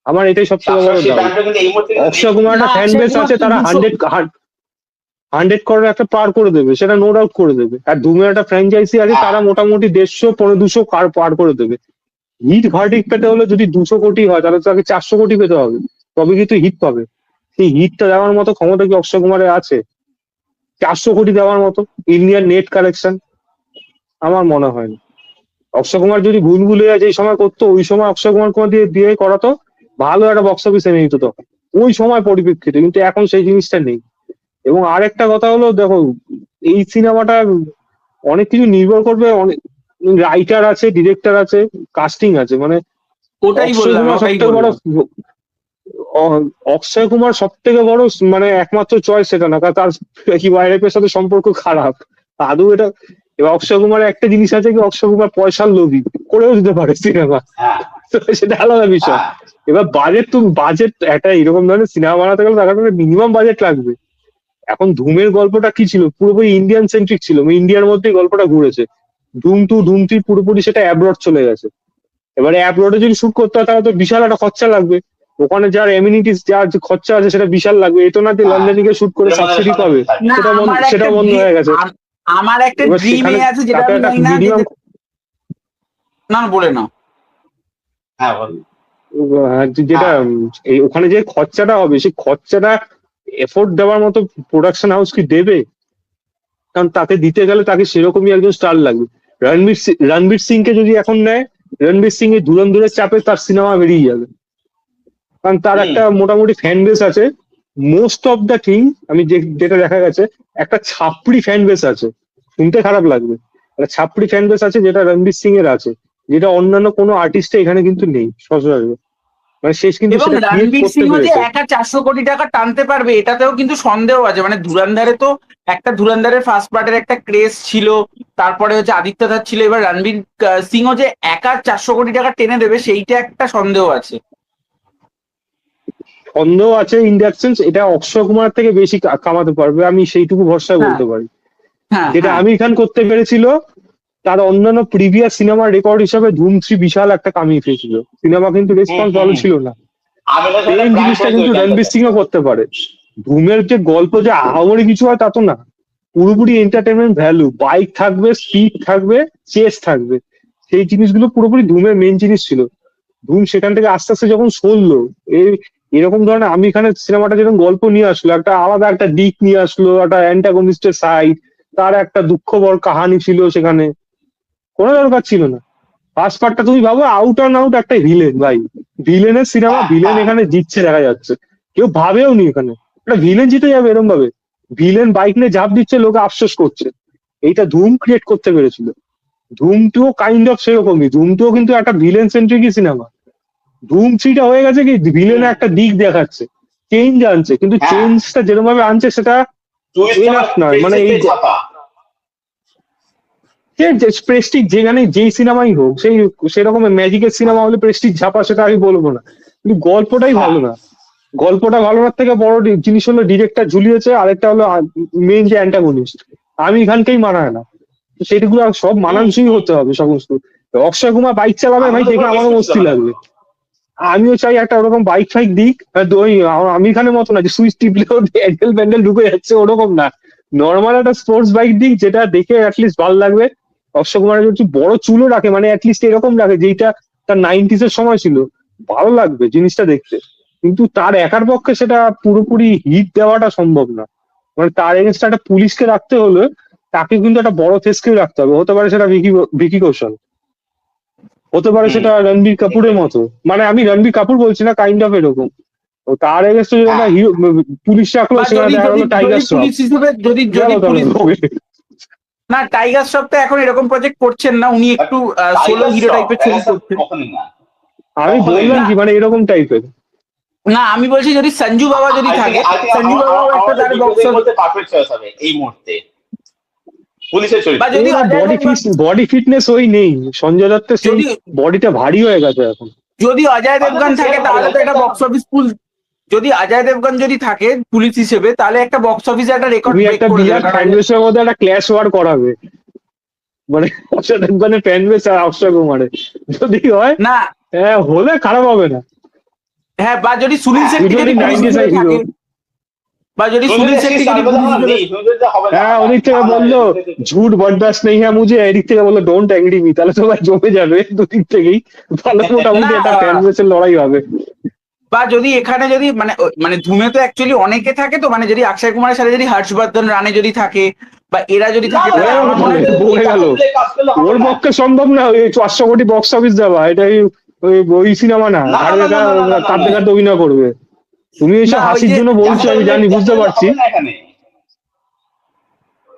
আমার এটাই সব থেকে বড় সেই ডাউট। ব্যান্ডটা কিন্তু এই মুহূর্তে কিন্তু অক্ষয় কুমার না, একটা ফ্যান অক্ষয় বেস কুমার আছে, তো তারা 200। 100 করোড় একটা পার করে দেবে, সেটা নো ডাউট করে দেবে। আর ধুমের একটা ফ্র্যাঞ্চাইজি আছে, হ্যাঁ, তারা মোটামুটি 150 1500 পার করে দেবে। হিট ভার্ডিক্ট পেতে হলে যদি 200 কোটি হয়, তাহলে তাকে 400 কোটি পেতে হবে, তবে কিন্তু হিট পাবে। সেই হিটটা দেওয়ার মতো ক্ষমতা কি অক্ষয় কুমারের আছে? 400 কোটি দেওয়ার মতো ইন্ডিয়ান নেট কালেকশন? আমার মনে হয় না। অক্ষয় কুমার যদি ভুলভুলাইয়া যেই সময় করতো, ওই সময় অক্ষয় কুমার দিয়ে দিয়ে করাতো, ভালো একটা বক্স অফিস এনে দিত তখন, ওই সময় পরিপ্রেক্ষিতে। কিন্তু এখন সেই জিনিসটা নেই। এবং আরেকটা কথা হলো, দেখো, এই সিনেমাটা অনেক কিছু নির্ভর করবে, অনেক রাইটার আছে, ডিরেক্টর আছে, কাস্টিং আছে। মানে ওটাই অক্ষয় বললাম, কুমার সব ওটাই থেকে বড়, বললাম। অক্ষয় কুমার সব থেকে বড় মানে একমাত্র চয়েস সেটা না, কারণ তার কি ওয়াইফের সাথে সম্পর্ক খারাপ আদৌ এটা। এবার অক্ষয় কুমারের একটা জিনিস আছে কি, অক্ষয় কুমার পয়সার লোভী, করেও দিতে পারে সিনেমা, হ্যাঁ তো সেটা আলাদা বিষয়। হ্যাঁ এবার বাজেট একটা এরকম ধরনের সিনেমা বানাতে গেলে তার একটা মিনিমাম বাজেট লাগবে। এখন ধুমের গল্পটা কি ছিল, পুরোপুরি ইন্ডিয়ান সেন্ট্রিক ছিল, ইন্ডিয়ার মধ্যেই গল্পটা ঘুরেছে। ধুম 3 পুরোপুরি সেটা অ্যাব্রড চলে গেছে। এবারে অ্যাব্রডে যদি শুট করতে হয় তাহলে তো বিশাল একটা খরচা লাগবে, ওখানে যার এমিনিটিস যার যে খরচা আছে সেটা বিশাল লাগবে। এটা না যে হ্যাঁ, লন্ডনে গিয়ে শুট করে এর মধ্যে সাবসিডি সব পাবে, কিছু থাকে। না, সেটা বন্ধ হয়ে গেছে। আমার একটা এবার ড্রিম সেখানে আছে, যেটা তাকে আমি একটা জানি না মিনিমাম, না বলে না। হ্যাঁ বল। যেটা হ্যাঁ এই ওখানে যে খরচাটা হবে, সেই খরচাটা এফোর্ট দেওয়ার মতো প্রোডাকশন হাউস কি দেবে? কারণ তাকে দিতে গেলে তাকে সেরকমই একজন স্টার লাগবে। রণবীর সিং কে যদি এখন নেয়, রণবীর সিং এর ধুরন্ধরের চাপে তার সিনেমা বেরিয়ে যাবে, কারণ তার হুম একটা মোটামুটি ফ্যান বেস আছে। মোস্ট অফ দ্য থিং, যেটা দেখা গেছে, একটা ছাপড়ি ফ্যান বেস আছে। শুনতে খারাপ লাগবে, একটা ছাপড়ি ফ্যান বেস আছে যেটা রণবীর সিং এর আছে, যেটা অন্যান্য কোনো আর্টিস্টে এখানে কিন্তু নেই সচরাচর। মানে শেষ কিন্তু এবং সেটা ক্রিয়েট রণবীর করতে সিংও যে পেরেছে। একা 400 কোটি টাকা টানতে পারবে এটাতেও কিন্তু সন্দেহ আছে। মানে ধুরন্ধরে তো একটা ধুরন্ধরের ফার্স্ট পার্টের একটা ক্রেজ ছিল, তারপরে হচ্ছে আদিত্য ধার ছিল, এবার রণবীর সিংও যে একা 400 কোটি টাকা টেনে দেবে সেইটা একটা সন্দেহ আছে। সন্দেহ আছে ইন দ্যাট সেন্স, এটা অক্ষয় কুমার থেকে বেশি কামাতে পারবে, আমি সেইটুকু ভরসায় হ্যাঁ বলতে পারি। হ্যাঁ যেটা হ্যাঁ। আমির খান করতে পেরেছিল, তার অন্যান্য প্রিভিয়াস সিনেমার রেকর্ড হিসাবে ধুম 3 বিশাল একটা কামিয়ে ফেলেছিল। সিনেমা কিন্তু হুম রেসপন্স হুম ভালো হুম। ছিল না। আমি তো একটা সেম প্রাণ জিনিসটা করেছি কিন্তু ওই রণবীর টাইমটাতে। সিংও করতে পারে। ধুমের যে গল্প যে আহামরি কিছু হয় তা তো না, পুরোপুরি এন্টারটেনমেন্ট ভ্যালু, বাইক থাকবে, স্পিড থাকবে, চেস থাকবে, সেই জিনিসগুলো পুরোপুরি ধুমের মেন জিনিস ছিল। ধুম সেখান থেকে আস্তে আস্তে যখন সরলো, এই এরকম ধরনের আমির খানের সিনেমাটা যেরকম গল্প নিয়ে আসলো, একটা আলাদা একটা দিক নিয়ে আসলো, একটা অ্যান্টাগনিস্টের সাইড, তার একটা দুঃখবর কাহানি ছিল সেখানে, কোনো দরকার ছিল না। ফার্স্ট পার্টটা তুমি ভাবো আউট অ্যান্ড আউট একটা ভিলেন, ভাই, ভিলেনের সিনেমা, হ্যাঁ ভিলেন হ্যাঁ এখানে জিতছে দেখা যাচ্ছে। কেউ ভাবেও নি এখানে একটা ভিলেন জিতে যাবে এরকম ভাবে। ভিলেন বাইক নিয়ে ঝাঁপ দিচ্ছে, লোকে আফসোস করছে। এইটা ধুম ক্রিয়েট করতে পেরেছিল। ধুম টু কাইন্ড অফ সেরকমই, ধুম টু কিন্তু একটা ভিলেন সেন্ট্রিকই সিনেমা। ধুম 3টা হয়ে গেছে কি, ভিলেনের হুম একটা দিক দেখাচ্ছে, চেঞ্জ আনছে, কিন্তু হ্যাঁ। চেঞ্জটা যেরকম ভাবে আনছে সেটা টুইস্ট আবার এনাফ নয়। মানে এই ছাপা। প্রেস্টিজ যেখানে যেই সিনেমাই হোক, সেই সেরকম ম্যাজিকের সিনেমা হলে প্রেস্টিজ ঝাপা, সেটা আমি বলবো না, কিন্তু গল্পটাই হ্যাঁ ভালো না। গল্পটা ভালো না থেকে বড় জিনিস হলো ডিরেক্টর ঝুলিয়েছে, আরেকটা হলো মেইন যে অ্যান্টাগনিস্ট আমির খানকেই মানায় না। তো সেগুলো সব হুম মানানসই হুম। হতে হবে সমস্ত। অক্ষয় কুমার বাইক চালাবে, আমি ভাই, তো দেখে পুরো আমারও বিস্কুট ছিল মস্তি না। লাগবে। আমিও চাই একটা ওরকম বাইক ফাইক দিক, ওই আমির খানের মতো না যে সুইচ টিপলেও হ্যান্ডেল প্যান্ডেল ঢুকে যাচ্ছে, ওরকম না। নর্মাল একটা স্পোর্টস বাইক দিক, যেটা দেখে অ্যাটলিস্ট ভালো লাগবে। অক্ষয় কুমারের যদি বড় চুলও রাখে, মানে অ্যাটলিস্ট এরকম রাখে যেটা তার 90s এর সময় ছিল, ভালো লাগবে জিনিসটা দেখতে। কিন্তু তার একার পক্ষে সেটা পুরোপুরি হিট দেওয়াটা সম্ভব না। মানে তার এগেনস্ট একটা পুলিশকে রাখতে হলে তাকে কিন্তু একটা বড় ফেসকেও রাখতে হবে। হতে পারে সেটা ভিকি কৌশল, হতে পারে হুম সেটা রণবীর কাপুরের এক্স্যাক্টলি। মতো। মানে আমি রণবীর কাপুর বলছি না, কাইন্ড অফ এরকম। তো তার এগেনস্ট যদি হ্যাঁ একটা হিরো পুলিশ রাখলো, বা সেখানে যদি দেখা যদি গেলো যদি টাইগার শ্রফ, পুলিশ হিসেবে, যদি গেল যদি তাহলে পুলিশ, না টাইগার শ্রফ তো এখন এরকম প্রজেক্ট করছেন না, উনি বাট একটু সোলো টাইগার হিরো শ্রফ টাইপের ছবি টাইগার শ্রফ করছেন। কখনই না। আমি কখনোই বললাম না। কি, মানে এরকম টাইপের। না আমি বলছি যদি সঞ্জু বাবা যদি থাকে, আই থিঙ্ক সঞ্জু বাবাও একটা আমাদের তার বক্স, বিপদের মধ্যে পারফেক্ট চয়েস হবে এই মুহূর্তে পুলিশের বা চরিত্রে। যদি এবার অজয় দেবগন, বডি ফিটনেস ওই নেই সঞ্জয় দত্তের, সেই যদি বডিটা ভারী হয়ে গেছে এখন। যদি অজয় আমাদের দেবগন তো থাকে ছেলে ভালো তাহলে তো লাগছে এটা একটা। বক্স অফিস ফুল। যদি অজয় দেবগন যদি থাকে পুলিশ হিসেবে, তাহলে একটা বক্স অফিসে একটা রেকর্ড তুমি ব্রেক একটা করে দেবে, বিরাট কারণ ফ্যান বেসের মধ্যে একটা ক্ল্যাশ ওয়ার করাবে, মানে অক্ষয় দেবগনের ফ্যান বেস আর অক্ষয় কুমারের, যদি হয়, না, হ্যাঁ, হলে খারাপ হবে না। হ্যাঁ, বা যদি সুনীল হ্যাঁ শেট্টি যদি দুজনই পুলিশ 90s হিসেবে এর হিরো। থাকে, বা যদি সুনীল সুন্দর সেই শেট্টি যদি সার্ভে পুলিশ আমার হিসেবে, নেই, সুন্দর হবে না হ্যাঁ, আমার ওদিক থেকে আমার বললো ঝুট বরদাস্ত নেই হ্যাঁ মুঝে, এদিক থেকে বললো ডোন্ট অ্যাগ্রি মি, তাহলে তো ভাই জমে যাবে দুদিক থেকেই। তাহলে না মোটামুটি একটা ফ্যান বেসের লড়াই হবে। বা যদি এখানে যদি মানে ধুমে তো অ্যাকচুয়ালি অনেকে থাকে, তো মানে যদি অক্ষয় কুমারের সাথে যদি হর্ষবর্ধন রানে যদি থাকে বা এরা যদি থাকে, তাহলে আমার মনে হয় বলে গেল ওর পক্ষে সম্ভব না ওই 400 কোটি বক্স অফিস দেওয়া, এটাই ওই সিনেমা না, না, ঘাড়ে না, না, না, না, না, না, কাঁদতে না। কাঁদতে অভিনয় করবে। তুমি এসব না ওই হাসির যে জন্য বলছো, আমি জানি, বুঝতে পারছি।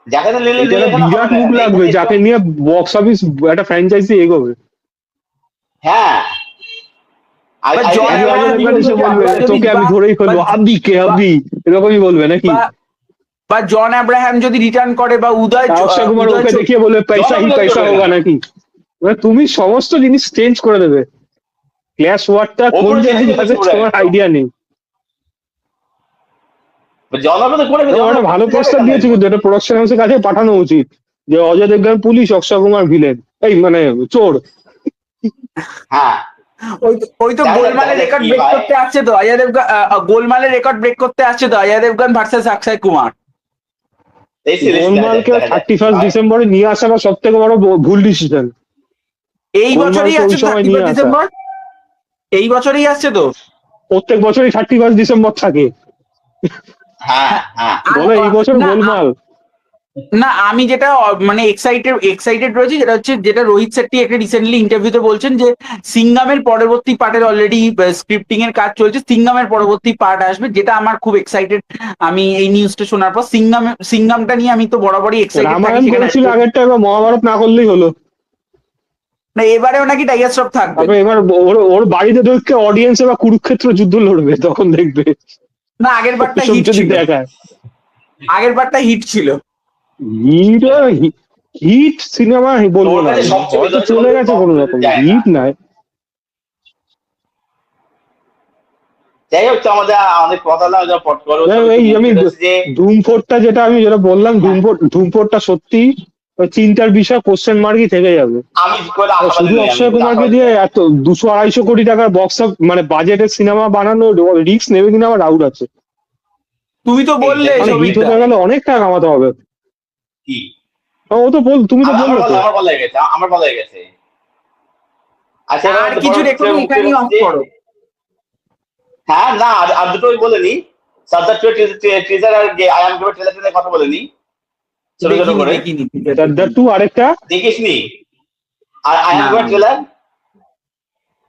এটা একটা বিরাট মুখ লাগবে যাকে নিয়ে বক্স অফিস একটা ফ্র্যাঞ্চাইজি এগোবে। হ্যাঁ, বা জন অজয় আব্রাহাম দেবগন এসে বলবে যদি তোকে আমি ধরেই ফেলবো, হাবি কে হাবি, এরকমই বলবে নাকি? বা বা জন আব্রাহাম যদি রিটার্ন করে, বা অক্ষয় কুমার উদয় ওকে দেখিয়ে বলবে পয়সা হি পয়সা হোগা নাকি? মানে তুমি সমস্ত জিনিস চেঞ্জ করে দেবে। ক্ল্যাশ ওয়ার্ডটা কোন জায়গায় আছে তোমার আইডিয়া নেই। একটা ভালো প্রস্তাব দিয়েছে, কিন্তু এটা প্রোডাকশন হাউসের কাছে পাঠানো উচিত যে অজয় দেবগন পুলিশ, অক্ষয় কুমার ভিলেন, এই মানে চোর। হ্যাঁ, ওই তো গোলমালের রেকর্ড ব্রেক করতে আসছে তো অজয় দেবগন, গোলমালের রেকর্ড ব্রেক করতে আসছে তো অজয় দেবগন ভার্সেস অক্ষয় কুমার। গোলমালকে 31 ডিসেম্বরে নিয়ে আসাটা সব থেকে বড় ভুল ডিসিশন। এই বছরই ওই আসছে সময় নিয়ে 31 আসা, ডিসেম্বর, এই বছরই আসছে তো। প্রত্যেক বছরই 31 ডিসেম্বর থাকে, হ্যাঁ, হ্যাঁ, বলে এই বছর না গোলমাল। না আমি যেটা মানে এক্সাইটেড রয়েছে, যেটা হচ্ছে যেটা রোহিত শেট্টি একটা রিসেন্টলি ইন্টারভিউতে বলছেন যে সিঙ্গামের পরবর্তী পার্টের অলরেডি স্ক্রিপ্টিং এর কাজ চলছে, সিঙ্গামের পরবর্তী পার্ট আসবে, যেটা আমার খুব এক্সাইটেড। আমি এই নিউজটা শোনার পর সিঙ্গামটা নিয়ে আমি তো বরাবরই এক্সাইটেড থাকি। রামায়ণ সেখানে করেছিল আগেরটা, এবার মহাভারত না করলেই হলো। না এবারেও নাকি টাইগার শ্রফ থাকবে। তারপরে এবার ওর বাড়িতে ঢুকে অডিয়েন্স এবার কুরুক্ষেত্র যুদ্ধ লড়বে, তখন দেখবে। না আগের বারটা এসব হিট যদি ছিল, দেখায়, আগের বারটা হিট ছিল। হিট হিট সিনেমা বলবো তোর না, কাছে সবচেয়ে হয়তো বেশি চলে গেছে কোনো রকম, যায় না। হিট নাই। যাই হোক, তো আমাদের অনেক কথা না, যা পট করো এই আমি যে ধুমফোরটা যেটা বললাম, হ্যাঁ, ধুমফোরটা সত্যি ওই চিন্তার বিষয়, কোশ্চেন মার্কই থেকে যাবে। আমি করে আশাবাদী শুধু নই, আমি অক্ষয় কোনো কুমারকে আশাবাদী দিয়ে নই। এত 200-250 কোটি টাকার বক্স মানে বাজেটের সিনেমা বানানো রিস্ক নেবে কিনা আমার ডাউট আছে। তুমি তো বললে মানে হিট ছবিটা, হতে গেলে অনেক টাকা কামাতে হবে। কি ও তো তুমি তো আমার বললে তো। আমার বলা হয়ে গেছে, আমার বলা হয়ে গেছে। আচ্ছা, এবার আর কিছু রেখো পরবর্তী মুক্তি এখানেই অফ হচ্ছে, করো। হ্যাঁ না, আর দুটোই বলেনি। সর্দার টিজার আর আই এম গেমের ট্রেলার কথা বলেনি, ছোট ছোট করে। দেখিনি টু আরেকটা দেখিসনি? আর আই এম না গেমের ট্রেলার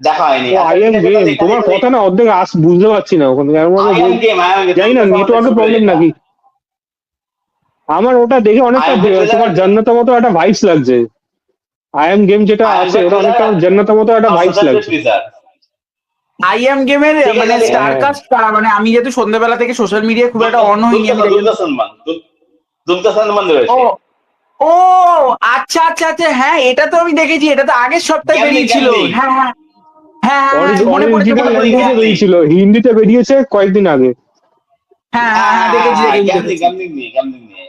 দেখা হয়নি। ও আই এম গেম, তোমার কথা না অর্ধেক বুঝতে পারছি না ওখানে, আই এম গেম, জানি না নেটওয়ার্কের প্রবলেম নাকি। আমার ওটা দেখে অনেকটা তোমার জান্নাতের মতো একটা ভাইবস লাগছে। আই এম গেম যেটা আছে ওটা অনেকটা জান্নাতের মতো একটা ভাইবস লাগছে। আই এম গেমের মানে স্টারকাস্ট, মানে আমি যেহেতু সন্ধ্যাবেলা থেকে সোশ্যাল মিডিয়ায় খুব একটা অন হইনি, আমি দুলকার সালমান ও রয়েছে। ও আচ্ছা আচ্ছা আচ্ছা, হ্যাঁ এটা তো আমি দেখেছি, এটা তো আগের সপ্তাহে কেমনি, বেরিয়েছিল। কেমনি? হ্যাঁ হ্যাঁ হ্যাঁ হ্যাঁ হ্যাঁ, মনে পড়েছে অরিজিনাল মনে পড়েছে। ল্যাঙ্গুয়েজে বেরিয়েছিল, হিন্দিতে বেরিয়েছে কয়েকদিন আগে। হ্যাঁ হ্যাঁ হ্যাঁ দেখেছি দেখেছি। কেমনি নিয়ে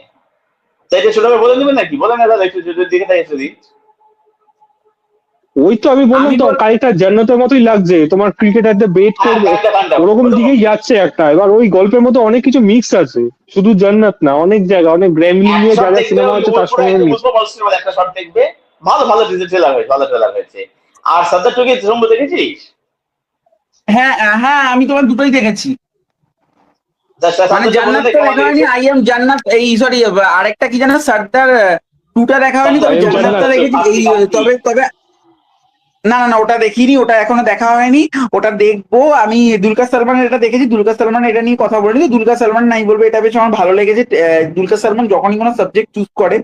চাইতে ছোট করে বলে নেবেন নাকি? বলে না দাদা, একটু যদি দিকে থাকে যদি। ওই তো আমি বললাম আমি তো, কারিটা জান্নাতের মতোই লাগছে, তোমার ক্রিকেটারদের বেট হ্যাঁ, করবে কান্ডা ওরকম দিকেই যাচ্ছে একটা। এবার ওই গল্পের মতো অনেক কিছু মিক্স আছে, শুধু জান্নাত না, অনেক জায়গা, অনেক গ্র্যামলি নিয়ে যা যা সিনেমা হচ্ছে তার সঙ্গে মিক্স। একটা শট দেখবে, ভালো ভালো ট্রেলার হয়েছে, ভালো ট্রেলার হয়েছে। আর সর্দার টুকে সম্ভব দেখেছিস? হ্যাঁ হ্যাঁ আমি তোমার দুটোই দেখেছি, মানে জান্নাত তো দেখা হয়নি, আই এম জান্নাত, এই সরি আরেকটা কি জানো সর্দার টুটা দেখা হয়নি, তবে I am জান্নাতটা জান্নাত। দেখেছি। এই তবে তবে না না না ওটা দেখিনি, ওটা এখনো দেখা হয়নি, ওটা দেখবো। আমি দুলকার সালমানের এটা দেখেছি, দুলকার সালমান এটা নিয়ে কথা বলিনি, দুলকার সালমান নাই বলবো, এটা বেশ আমার ভালো লেগেছে। দুলকার সালমান যখনই কোনো সাবজেক্ট চুজ করে,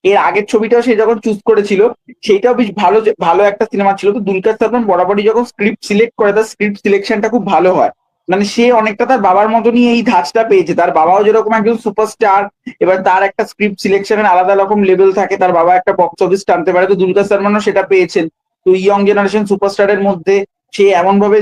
এর আগের ছবিটাও সে যখন চুজ করেছিল সেইটাও বেশ ভালো, ভালো একটা সিনেমা ছিল। তো দুলকার সালমান বরাবরই যখন স্ক্রিপ্ট সিলেক্ট করে, তার স্ক্রিপ্ট সিলেকশনটা খুব ভালো হয়। মানে সে অনেকটা তার বাবার মতনই এই ধাঁচটা পেয়েছে, তার বাবাও যেরকম একজন সুপারস্টার, এবার তার একটা স্ক্রিপ্ট সিলেকশনের আলাদা রকম লেভেল থাকে, তার বাবা একটা বক্স অফিস টানতে পারে, তো দুলকার সালমানও সেটা পেয়েছেন। তো ইয়ং জেনারেশন সুপারস্টারের মধ্যে সে এমন ভাবে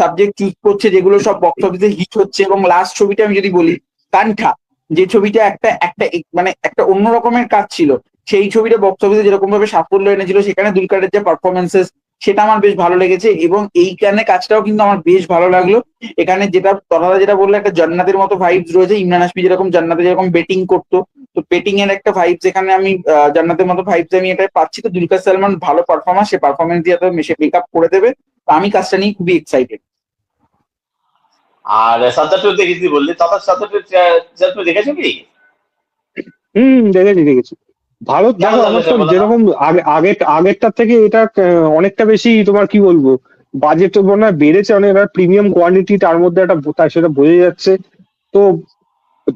সাবজেক্ট চুজ করছে যেগুলো সব বক্স অফিসে হিট হচ্ছে। এবং লাস্ট ছবিটা আমি যদি বলি, কান্ঠা, যে ছবিটা একটা একটা মানে একটা অন্য রকমের কাজ ছিল, সেই ছবিটা বক্স অফিসে যেরকম ভাবে সাফল্য এনেছিল, সেখানে দুলকারের যে পারফরমেন্সেস সেটা আমার বেশ ভালো লেগেছে। এবং এইখানে কাজটাও কিন্তু আমার বেশ ভালো লাগলো। এখানে যেটা তথাদা যেটা বললো, একটা জান্নাতের মতো ভাইবস রয়েছে, ইমরান হাসমি যেরকম জান্নাতে যেরকম বেটিং করতো, তো বেটিং এর একটা ভাইবস এখানে আমি জান্নাতের মতো ভাইবস আমি এটা পাচ্ছি। তো দুলকার সালমান ভালো পারফরমেন্স, সে পারফরমেন্স দিয়ে তো মেশে মেকআপ করে দেবে। তো আমি কাজটা নিয়ে খুবই এক্সাইটেড। আর সর্দার টু দেখেছি বললি, তথা সর্দার টু তুমি দেখেছো কি? দেখেছি। ভালো, কেমন দেখো লাগলো আমার তো সেটা বলো না? যেরকম আগেরটার থেকে এটা অনেকটা বেশি, তোমার কি বলবো, বাজেট মনে হয় বেড়েছে অনেক, প্রিমিয়াম কোয়ালিটি তার মধ্যে একটা সেটা বোঝা যাচ্ছে। তো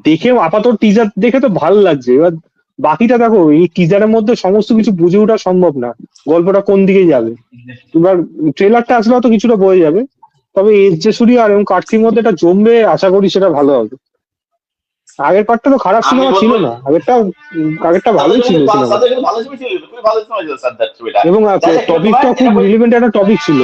দেখে আপাতত টিজার দেখে তো ভালো লাগছে। এবার বাকিটা দেখো, এই টিজারের মধ্যে সমস্ত কিছু বুঝে ওঠা সম্ভব না, গল্পটা কোন দিকে যাবে। এবার ট্রেলারটা আসলে তো কিছুটা বোঝা যাবে। তবে এস জে সূর্য আর এবং কার্তির মধ্যে এটা জমবে, আশা করি সেটা ভালো হবে। আগের পার্টটা তো খারাপ আমি সিনেমা ছিল বলবো না, আগেরটা সর্দার ভালোই টু ছিল কিন্তু সিনেমা। সর্দার কিন্তু ভালো ছবি ছিল, খুবই ভালো সিনেমা ছিল সর্দার ছবিটা। এবং দেখা যাক কিরকম হয় টপিকটা খুব এটা। রিলেভেন্ট একটা টপিক ছিল।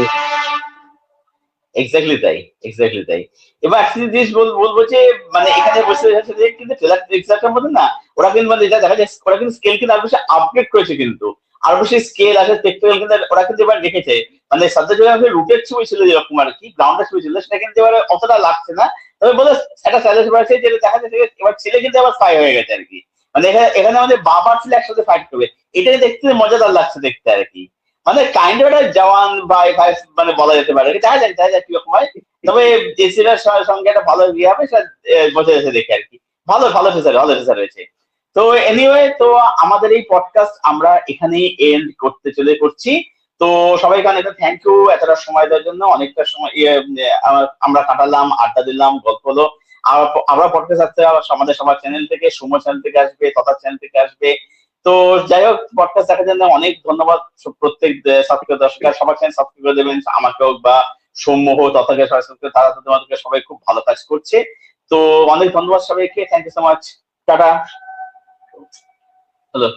এক্স্যাক্টলি তাই, এক্স্যাক্টলি তাই। এবার একটা জিনিস বলবো যে মানে এখানে বসে যাচ্ছে যে কিন্তু ট্রেলারটার মধ্যে না, ওরা কিন্তু মানে এটা দেখা যায় ওরা কিন্তু স্কেল কিন্তু আরো বেশি আপগ্রেড করেছে, কিন্তু আরো বেশি স্কেল আছে টেকনিক্যাল কিন্তু ওরা কিন্তু এবার রেখেছে। মানে সাবজেক্ট যখন রুটের ছবি ছিল যেরকম আর কি, গ্রাউন্ডের ছবি ছিল, সেটা কিন্তু এবার অতটা লাগছে না। তবে বলে একটা স্যালেন্স বাড়ছে, যেটা দেখা যাচ্ছে এবার ছেলে কিন্তু আবার স্পাই হয়ে গেছে আর কি। মানে এখানে আমাদের বাবা ছেলে একসাথে ফাইট করবে, এটাই দেখতে মজাদার লাগছে দেখতে আর কি। মানে কাইন্ড অফ একটা জওয়ান ভাই ভাই মানে বলা যেতে পারে, দেখা যাক কিরকম হয়। তবে জেসিরার সঙ্গে একটা ভালো ইয়ে হবে সেটা বোঝা যাচ্ছে দেখে আর কি। ভালো ভালো ফিচার রয়েছে। তো এনিওয়ে, তো আমাদের এই পডকাস্ট আমরা এখানেই এন্ড করছি। তো সবাইকে অনেক থ্যাংক ইউ এতটা সময় দেওয়ার জন্য। অনেকটা সময় আমরা কাটালাম, আড্ডা দিলাম, গল্প হলো। আমরা পডকাস্ট আসছে আমাদের সবার চ্যানেল থেকে, সুমো চ্যানেল থেকে আসবে, তথা চ্যানেল থেকে আসবে। তো যাই হোক, পডকাস্ট দেখার জন্য অনেক ধন্যবাদ প্রত্যেক সাবস্ক্রাইব দর্শকের। সবার চ্যানেল সাবস্ক্রাইব করে দেবেন, আমাকে হোক বা সৌম্য হোক, তথাকে তারা তোমাদেরকে সবাই খুব ভালো কাজ করছে। তো অনেক ধন্যবাদ সবাইকে, thank you so much, tata. Hello.